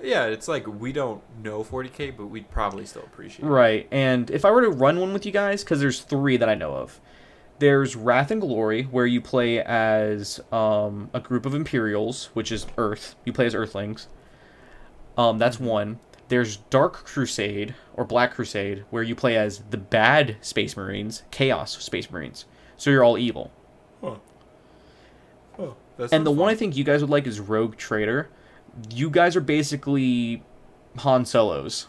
Yeah, it's like we don't know 40K, but we'd probably still appreciate it. Right, and if I were to run one with you guys, because there's 3 that I know of. There's Wrath and Glory, where you play as a group of Imperials, which is Earth. You play as Earthlings. That's one. There's Dark Crusade, or Black Crusade, where you play as the bad Space Marines, Chaos Space Marines. So you're all evil. Huh. Oh, And the one I think you guys would like is Rogue Trader. You guys are basically Han Solos.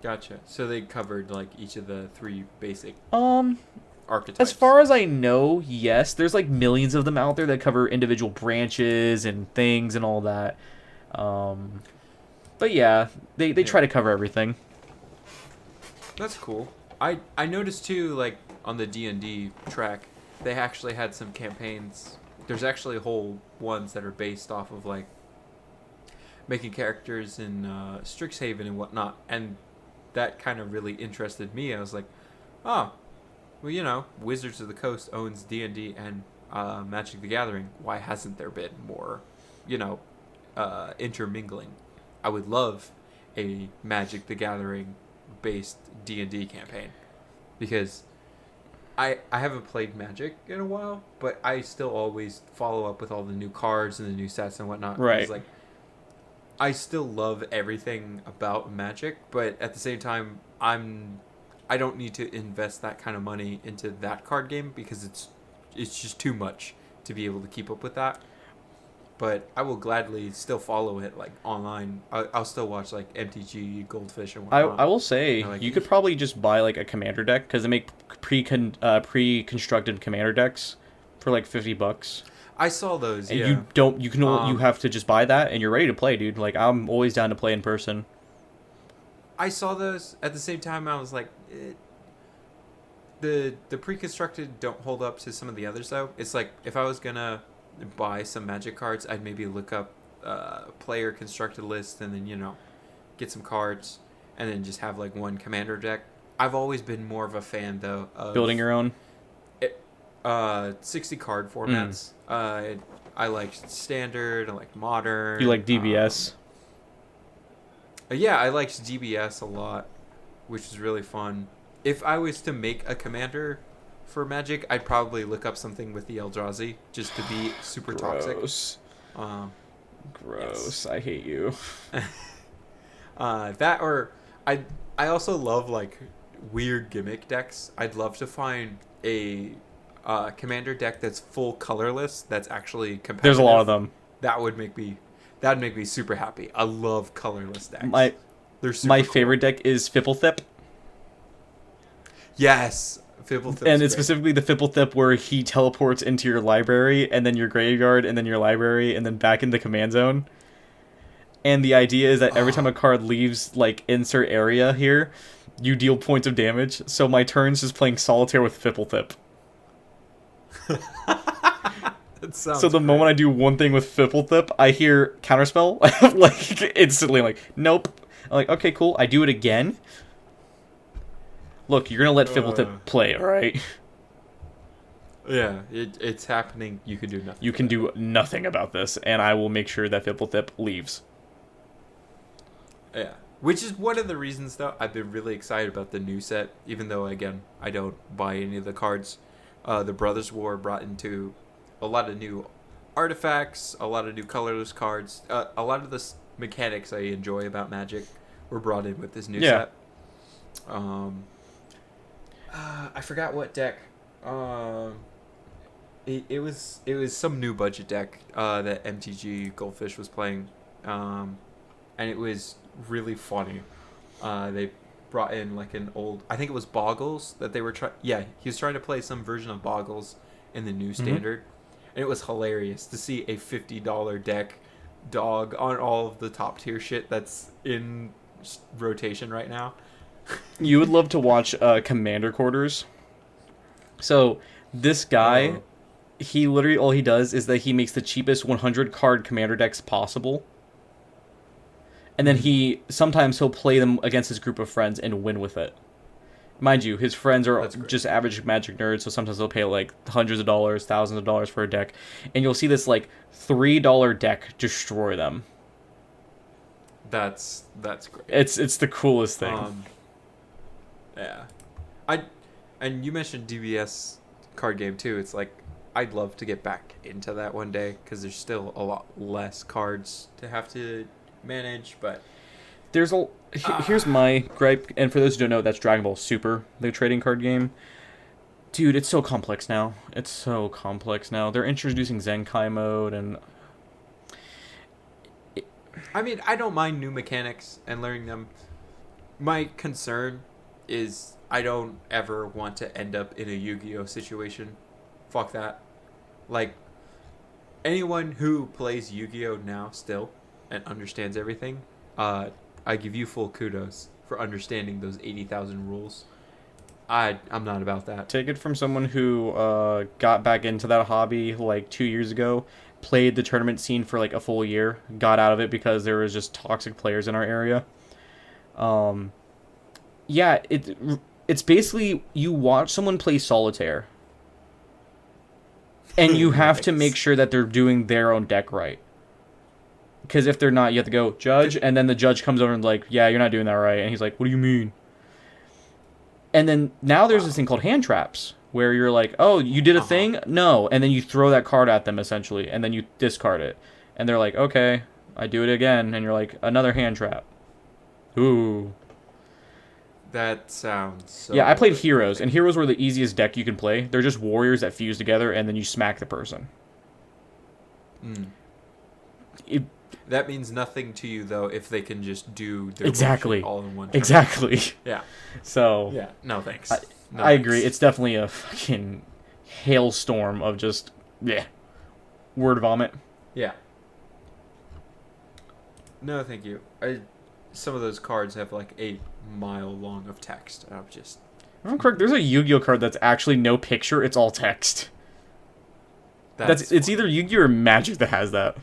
Gotcha. So they covered like each of the 3 basic Um, archetypes. As far as I know, yes. There's like millions of them out there that cover individual branches and things and all that. But yeah, they try to cover everything. That's cool. I noticed too, like on the D&D track, they actually had some campaigns. There's actually whole ones that are based off of like making characters in Strixhaven and whatnot, and that kind of really interested me. I was like, oh, well, you know, Wizards of the Coast owns D&D and Magic the Gathering. Why hasn't there been more, you know, intermingling? I would love a Magic the Gathering based D&D campaign, because I haven't played Magic in a while, but I still always follow up with all the new cards and the new sets and whatnot. Right. It's like, I still love everything about Magic, but at the same time, I don't need to invest that kind of money into that card game because it's just too much to be able to keep up with that. But I will gladly still follow it like online. I'll still watch like MTG, Goldfish, and whatnot. I will say like you could probably just buy like a commander deck because they make pre-constructed commander decks for like $50. I saw those. And Yeah. you have to just buy that and you're ready to play, dude. Like I'm always down to play in person. I saw those at the same time. I was like, the pre-constructed don't hold up to some of the others though. It's like if I was gonna buy some Magic cards, I'd maybe look up player constructed list and then, you know, get some cards and then just have like one commander deck. I've always been more of a fan though of Building your own. 60 card formats. I like standard. I like modern. You like DBS? Yeah, I liked DBS a lot, which is really fun. If I was to make a commander for Magic, I'd probably look up something with the Eldrazi just to be super toxic. Gross. Yes. I hate you. That or I also love like weird gimmick decks. I'd love to find a commander deck that's full colorless that's actually competitive. There's a lot of them. That'd make me super happy. I love colorless decks. My favorite deck is Fipplethip. Yes, Fipplethip's and it's great. specifically the Fipplethip where he teleports into your library and then your graveyard and then your library and then back into command zone. And the idea is that every time a card leaves like insert area here, you deal points of damage. So my turn's just playing solitaire with Fipplethip. So the moment I do one thing with Fipplethip, I hear counterspell like instantly. Like nope. I'm like okay, cool. I do it again. Look, you're gonna let Fipplethip play, all right? Yeah, it's happening. You can do nothing. You can do nothing about this, and I will make sure that Fipplethip leaves. Yeah, which is one of the reasons though I've been really excited about the new set. Even though again I don't buy any of the cards. The Brothers War brought into a lot of new artifacts, a lot of new colorless cards, a lot of the mechanics I enjoy about Magic were brought in with this new set. I forgot what deck. It was some new budget deck that MTG Goldfish was playing, and it was really funny. They brought in like an old, I think it was Boggles that they were trying. Yeah, he was trying to play some version of Boggles in the new standard, and it was hilarious to see a $50 deck dog on all of the top tier shit that's in rotation right now. You would love to watch Commander Quarters. So this guy, Oh. he literally all he does is that he makes the cheapest 100 card commander decks possible. And then he'll play them against his group of friends and win with it. Mind you, his friends are just average Magic nerds, so sometimes they'll pay like hundreds of dollars, thousands of dollars for a deck, and you'll see this like $3 deck destroy them. That's great. It's the coolest thing. Yeah, and you mentioned DBS card game too. It's like I'd love to get back into that one day because there's still a lot less cards to have to manage, but Here's my gripe, and for those who don't know, that's Dragon Ball Super, the trading card game. Dude, it's so complex now. They're introducing Zenkai mode, and I mean, I don't mind new mechanics and learning them. My concern is I don't ever want to end up in a Yu-Gi-Oh situation. Fuck that. Like, anyone who plays Yu-Gi-Oh now still and understands everything, I give you full kudos for understanding those 80,000 rules. I'm not about that. take it from someone who got back into that hobby like 2 years ago, played the tournament scene for like a full year, got out of it because there was just toxic players in our area. Yeah, it's basically you watch someone play solitaire, and you have to make sure that they're doing their own deck right. Because if they're not, you have to go, judge, and then the judge comes over and like, yeah, you're not doing that right. And he's like, what do you mean? And then now there's this thing called hand traps, where you're like, oh, you did a thing? No. And then you throw that card at them, essentially, and then you discard it. And they're like, okay, I do it again. And you're like, another hand trap. Ooh. That sounds so... Yeah, I played Heroes, and Heroes were the easiest deck you can play. They're just warriors that fuse together, and then you smack the person. That means nothing to you, though, if they can just do their exactly all in one turn. Exactly. Yeah. So... Yeah, no thanks. I agree. It's definitely a fucking hailstorm of just... yeah. Word vomit. Yeah. No, thank you. Some of those cards have like 8 mile long of text. And I'm just... If I'm correct, there's a Yu-Gi-Oh card that's actually no picture, it's all text. It's either Yu-Gi-Oh or Magic that has that.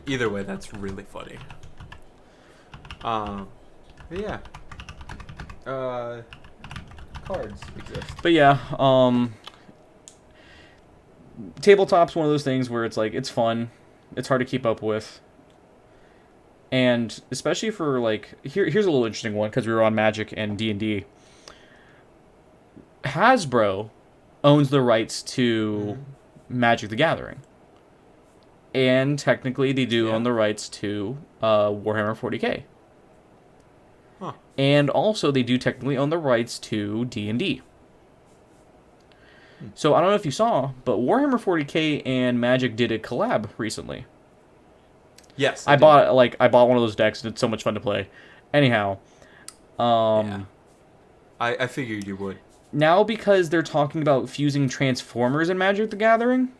Either way, that's really funny. But yeah. Cards exist. But yeah, tabletop's one of those things where it's like, it's fun. It's hard to keep up with. And especially for like, here's a little interesting one, because we were on Magic and D&D. Hasbro owns the rights to Magic the Gathering. And technically they do own the rights to Warhammer 40k. Huh. And also they do technically own the rights to D&D. So I don't know if you saw, but Warhammer 40k and Magic did a collab recently. Yes, I bought one of those decks, and it's so much fun to play. Anyhow, I figured you would. Now because they're talking about fusing Transformers and Magic the Gathering,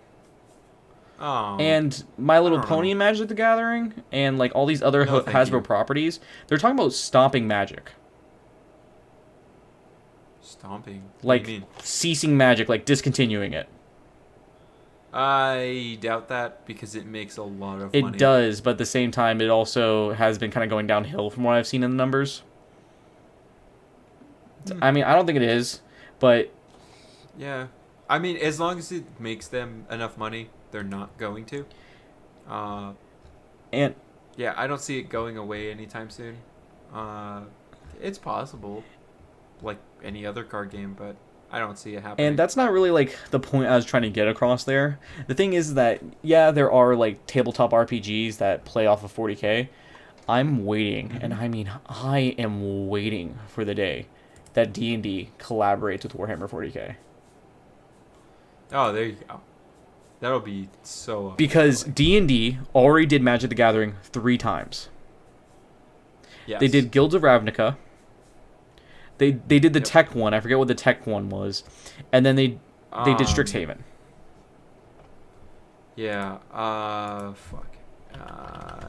and My Little Pony and Magic the Gathering, and like all these other Hasbro properties, they're talking about stomping Magic. Stomping? Like, what do you mean? Ceasing Magic, like discontinuing it. I doubt that because it makes a lot of money. It does, but at the same time, it also has been kind of going downhill from what I've seen in the numbers. I mean, I don't think it is, but... Yeah. I mean, as long as it makes them enough money, they're not going to. And... Yeah, I don't see it going away anytime soon. It's possible, like any other card game, but I don't see it happening. And that's not really, like, the point I was trying to get across there. The thing is that, yeah, there are, like, tabletop RPGs that play off of 40k. I'm waiting, and I mean, I am waiting for the day that D&D collaborates with Warhammer 40k. Oh, there you go. That'll be so... Because D&D already did Magic the Gathering 3 times. Yes. They did Guilds of Ravnica. They did the tech one. I forget what the tech one was. And then they did Strixhaven. Yeah. Fuck. Uh,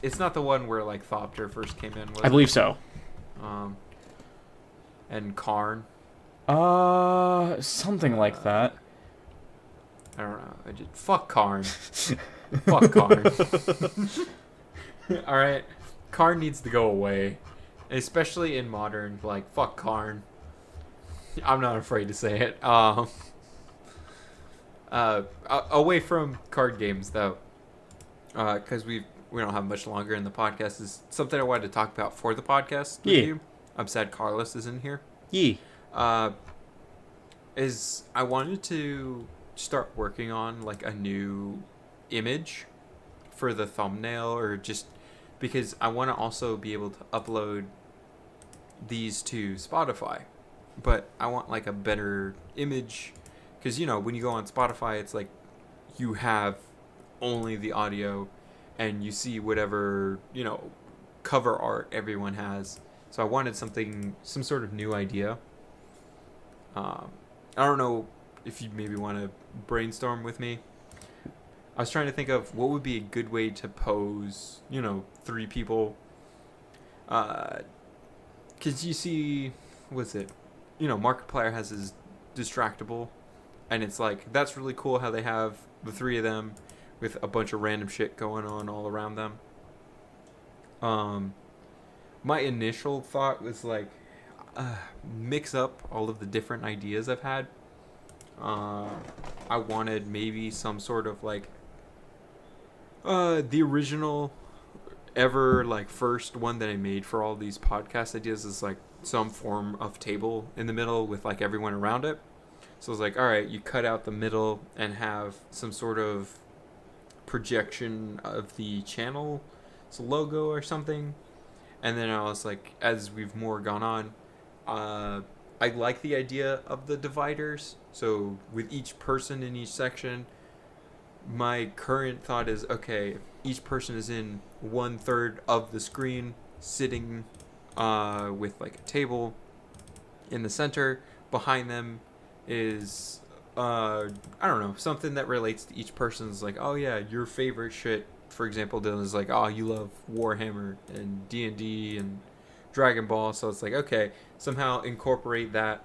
it's not the one where like Thopter first came in, was I it? believe so. Um, and Karn. Something like Uh, that. I don't know. I just fuck Karn. Fuck Karn. All right, Karn needs to go away, especially in modern. Like fuck Karn. I'm not afraid to say it. Away from card games though, because we don't have much longer in the podcast. Is something I wanted to talk about for the podcast with Yeah. you. I'm sad Carlos isn't here. Yeah. Uh, is I wanted to start working on like a new image for the thumbnail, or just because I want to also be able to upload these to Spotify, but I want like a better image, because when you go on Spotify, it's like you have only the audio and you see whatever cover art everyone has. So I wanted some sort of new idea. I don't know if you maybe want to brainstorm with me. I was trying to think of what would be a good way to pose, three people. Because you see, what's it? Markiplier has his distractible, and it's like, that's really cool how they have the three of them with a bunch of random shit going on all around them. My initial thought was like, mix up all of the different ideas I've had. I wanted maybe some sort of like the original ever like first one that I made for all these podcast ideas is like some form of table in the middle with like everyone around it. So it's like, all right, you cut out the middle and have some sort of projection of the channel, it's a logo or something. And then I was like, as we've more gone on, I like the idea of the dividers. So with each person in each section, my current thought is, okay, each person is in 1/3 of the screen, sitting with like a table in the center. Behind them is I don't know, something that relates to each person's, like, oh yeah, your favorite shit. For example, Dillon is like, oh, you love Warhammer and D&D and Dragon Ball, so it's like, okay, somehow incorporate that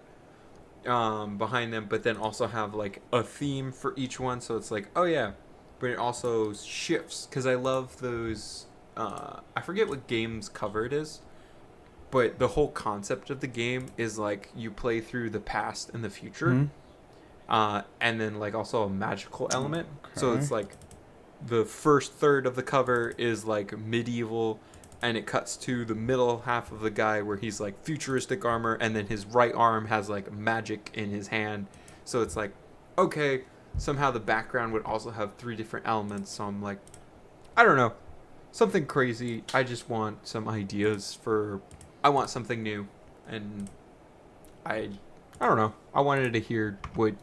behind them, but then also have like a theme for each one. So it's like, oh yeah, but it also shifts, because I love those. I forget what game's cover it is, but the whole concept of the game is like you play through the past and the future, and then like also a magical element. Okay. So it's like the first third of the cover is like medieval, and it cuts to the middle half of the guy where he's like futuristic armor, and then his right arm has like magic in his hand. So it's like, okay, somehow the background would also have three different elements. So I'm like, I don't know, something crazy. I just want some ideas I want something new, and I don't know. I wanted to hear what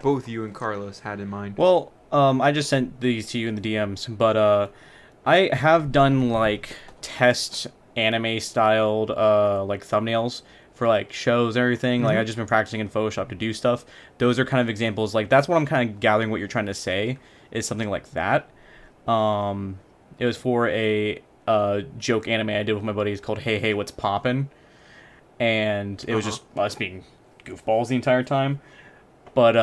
both you and Carlos had in mind. Well, I just sent these to you in the DMs, but I have done like test anime styled like thumbnails for like shows and everything. Mm-hmm. Like I've just been practicing in Photoshop to do stuff. Those are kind of examples. Like that's what I'm kind of gathering what you're trying to say is something like that. It was for a joke anime I did with my buddies called Hey Hey What's Poppin', and it was just us being goofballs the entire time. But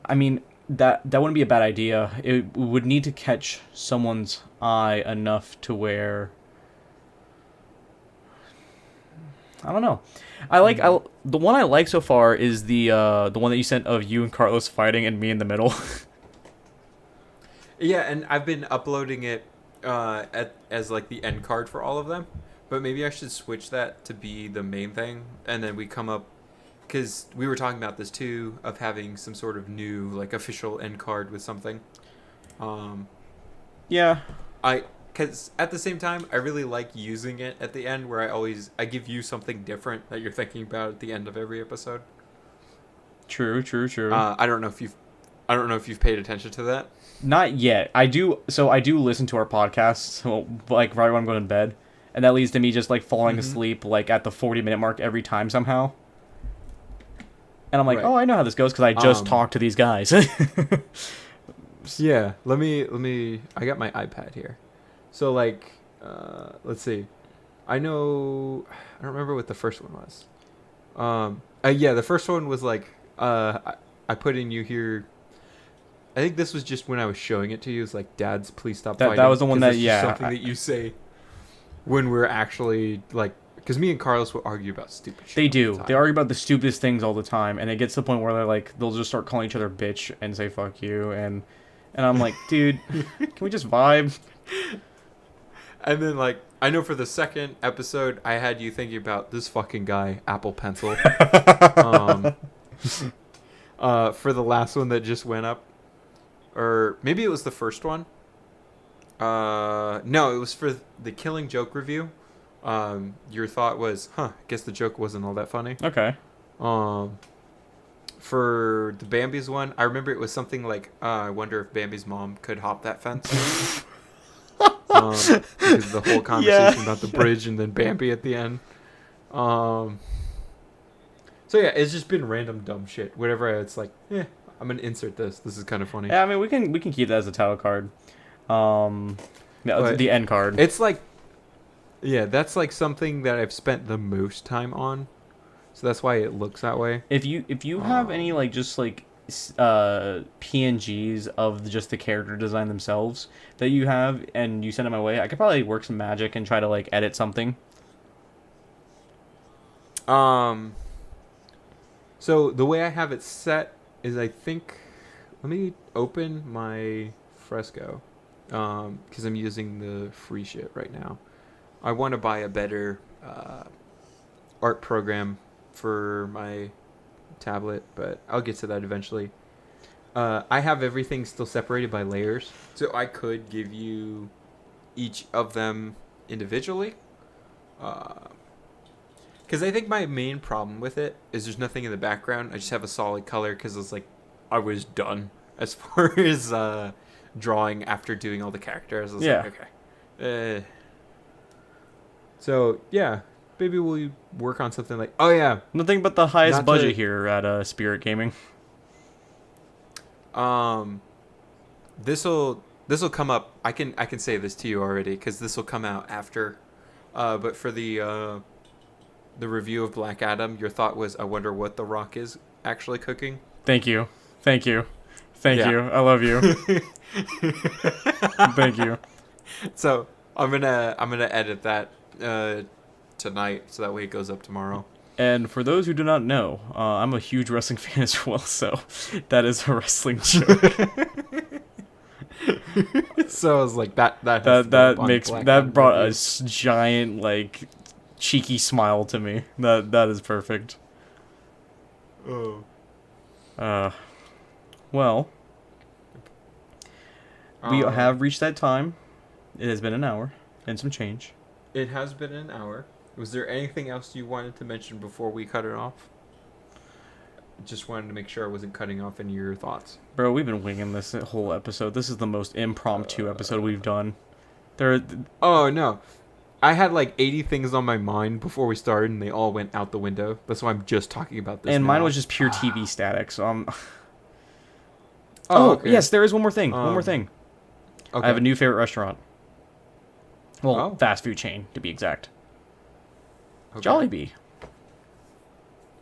I mean, that wouldn't be a bad idea. It would need to catch someone's eye enough to where, I don't know. The one I like so far is the one that you sent of you and Carlos fighting and me in the middle. Yeah, and I've been uploading it as like the end card for all of them. But maybe I should switch that to be the main thing, and then we come up, because we were talking about this too, of having some sort of new like official end card with something. Yeah. Because at the same time, I really like using it at the end, where I give you something different that you're thinking about at the end of every episode. True. I don't know if you've paid attention to that. Not yet. I do listen to our podcasts, like right when I'm going to bed, and that leads to me just like falling asleep like at the 40-minute mark every time somehow. And I'm like, Right. oh, I know how this goes because I just talked to these guys. Yeah. Let me. I got my iPad here. So like, let's see. I know. I don't remember what the first one was. Yeah, the first one was like, I put in you here. I think this was just when I was showing it to you. It's like, Dads, please stop fighting. That was the one 'cause that, that's just yeah. something that you say when we're actually like, because me and Carlos will argue about stupid shit. They all do. the time. They argue about the stupidest things all the time, and it gets to the point where they'll just start calling each other bitch and say fuck you, and I'm like, dude, can we just vibe? And then like, I know for the second episode, I had you thinking about this fucking guy, Apple Pencil. um, for the last one that just went up, or maybe it was the first one. No, it was for the Killing Joke review. Your thought was, I guess the joke wasn't all that funny. Okay. For the Bambi's one, I remember it was something like, I wonder if Bambi's mom could hop that fence. Because the whole conversation about the bridge and then Bambi at the end. So yeah, it's just been random dumb shit. Whatever, it's like, I'm gonna insert this. This is kind of funny. Yeah, I mean, we can keep that as a title card. No, But the end card. It's like, yeah, that's like something that I've spent the most time on. So that's why it looks that way. If you have any like just like PNGs of just the character design themselves that you have and you send it my way, I could probably work some magic and try to like edit something. So the way I have it set is, I think, let me open my fresco, because I'm using the free shit right now. I want to buy a better art program for my tablet, but I'll get to that eventually. I have everything still separated by layers, so I could give you each of them individually. Because I think my main problem with it is there's nothing in the background. I just have a solid color because it's like I was done as far as drawing after doing all the characters. I was like, okay. So yeah, maybe we'll work on something like, oh yeah, Nothing but the highest Not budget to- here at Spirit Gaming. this'll come up. I can say this to you already because this will come out after. But for the review of Black Adam, your thought was, I wonder what The Rock is actually cooking. Thank you. Yeah. I love you. Thank you. So I'm gonna edit that tonight, so that way it goes up tomorrow. And for those who do not know, I'm a huge wrestling fan as well, so that is a wrestling joke. So I was like, that has to go up on Black Adam brought a review. giant like cheeky smile to me. That is perfect. Oh. Well, we Um, have reached that time. It has been an hour and some change. It has been an hour. Was there anything else you wanted to mention before we cut it off? Just wanted to make sure I wasn't cutting off any of your thoughts. Bro, we've been winging this whole episode. This is the most impromptu episode we've done. Oh no, I had like 80 things on my mind before we started, and they all went out the window. That's why I'm just talking about this. And mine now. was just pure TV static. So I'm. Okay. Yes, there is one more thing. One more thing. Okay. I have a new favorite restaurant. Well, Oh. fast food chain to be exact. Okay. Jollibee.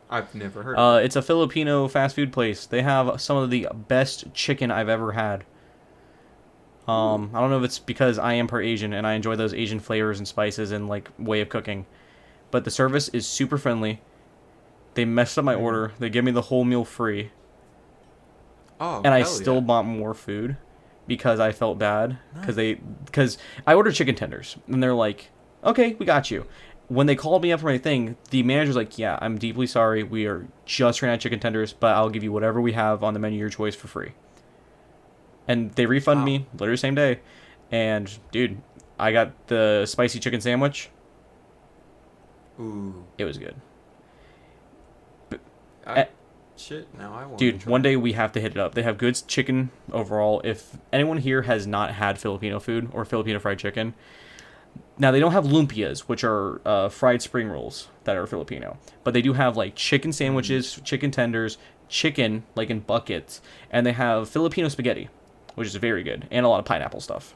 I've never heard. It's a Filipino fast food place. They have some of the best chicken I've ever had. I don't know if it's because I am part Asian and I enjoy those Asian flavors and spices and like way of cooking, but the service is super friendly. They messed up my order. They give me the whole meal free, Oh, and I hell still yeah. bought more food because I felt bad because I ordered chicken tenders and they're like, okay, we got you. When they called me up for my thing, the manager's like, yeah, I'm deeply sorry. We are just ran out of chicken tenders, but I'll give you whatever we have on the menu, your choice, for free. And they refunded me literally same day. And, dude, I got the spicy chicken sandwich. Ooh. It was good. Shit, now I want Dude, one day we have to hit it up. They have good chicken overall. If anyone here has not had Filipino food or Filipino fried chicken, Now, they don't have lumpias, which are fried spring rolls that are Filipino. But they do have, like, chicken sandwiches, chicken tenders, chicken, like, in buckets. And they have Filipino spaghetti, which is very good. And a lot of pineapple stuff.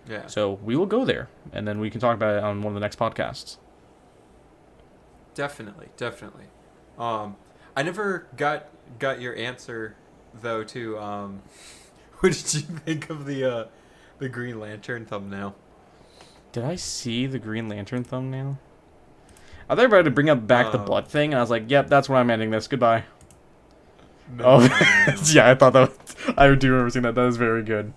Yeah. So we will go there. And then we can talk about it on one of the next podcasts. Definitely. I never got your answer, though, to, what did you think of the Green Lantern thumbnail? Did I see the Green Lantern thumbnail? I thought you were about to bring up back the blood thing, and I was like, yep, that's where I'm ending this. Goodbye. No. Yeah, I thought that was, I do remember seeing that. That is very good.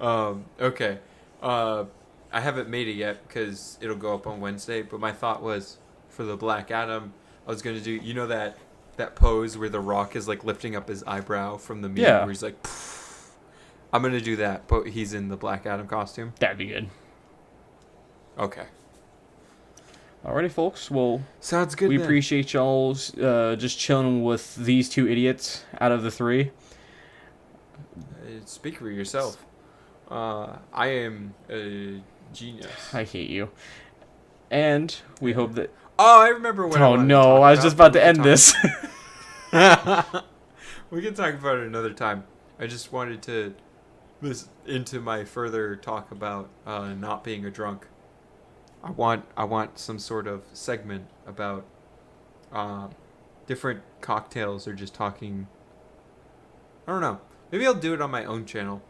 Okay. I haven't made it yet because it'll go up on Wednesday, but my thought was for the Black Adam, I was going to do, you know, that pose where The Rock is like lifting up his eyebrow from the meme Yeah. where he's like, pfft. I'm going to do that, but he's in the Black Adam costume. That'd be good. Okay. Alrighty, folks. Well, Sounds good. we then. appreciate y'all just chilling with these two idiots out of the three. Speak for yourself. I am a genius. I hate you. And we hope that... Oh, I remember when. Oh, no. I was just about to end this. We can talk about it another time. I just wanted to listen into my further talk about not being a drunk. I want some sort of segment about different cocktails or just talking. I don't know. Maybe I'll do it on my own channel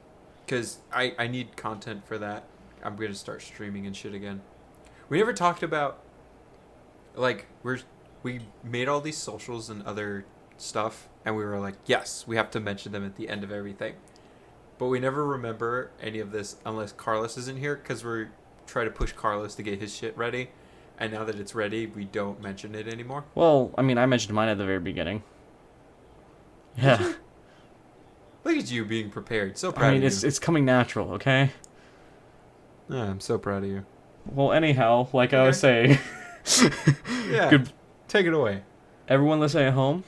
because I need content for that. I'm going to start streaming and shit again. We never talked about, like, we made all these socials and other stuff, and we were like, yes, we have to mention them at the end of everything. But we never remember any of this unless Carlos isn't here, because we're trying to push Carlos to get his shit ready. And now that it's ready, we don't mention it anymore. Well, I mean, I mentioned mine at the very beginning. Yeah. Look at you being prepared. So proud I mean, of you. it's coming natural, okay? Yeah, I'm so proud of you. Well, anyhow, like I was saying... Yeah, Good. Take it away. Everyone listening at home,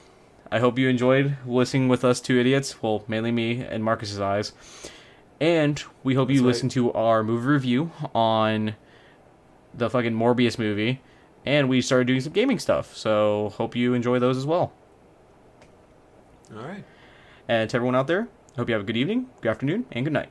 I hope you enjoyed listening with us two idiots. Well, mainly me and Marcus's eyes. And we hope you listen to our movie review on the fucking Morbius movie. And we started doing some gaming stuff. So hope you enjoy those as well. All right. And to everyone out there, hope you have a good evening, good afternoon, and good night.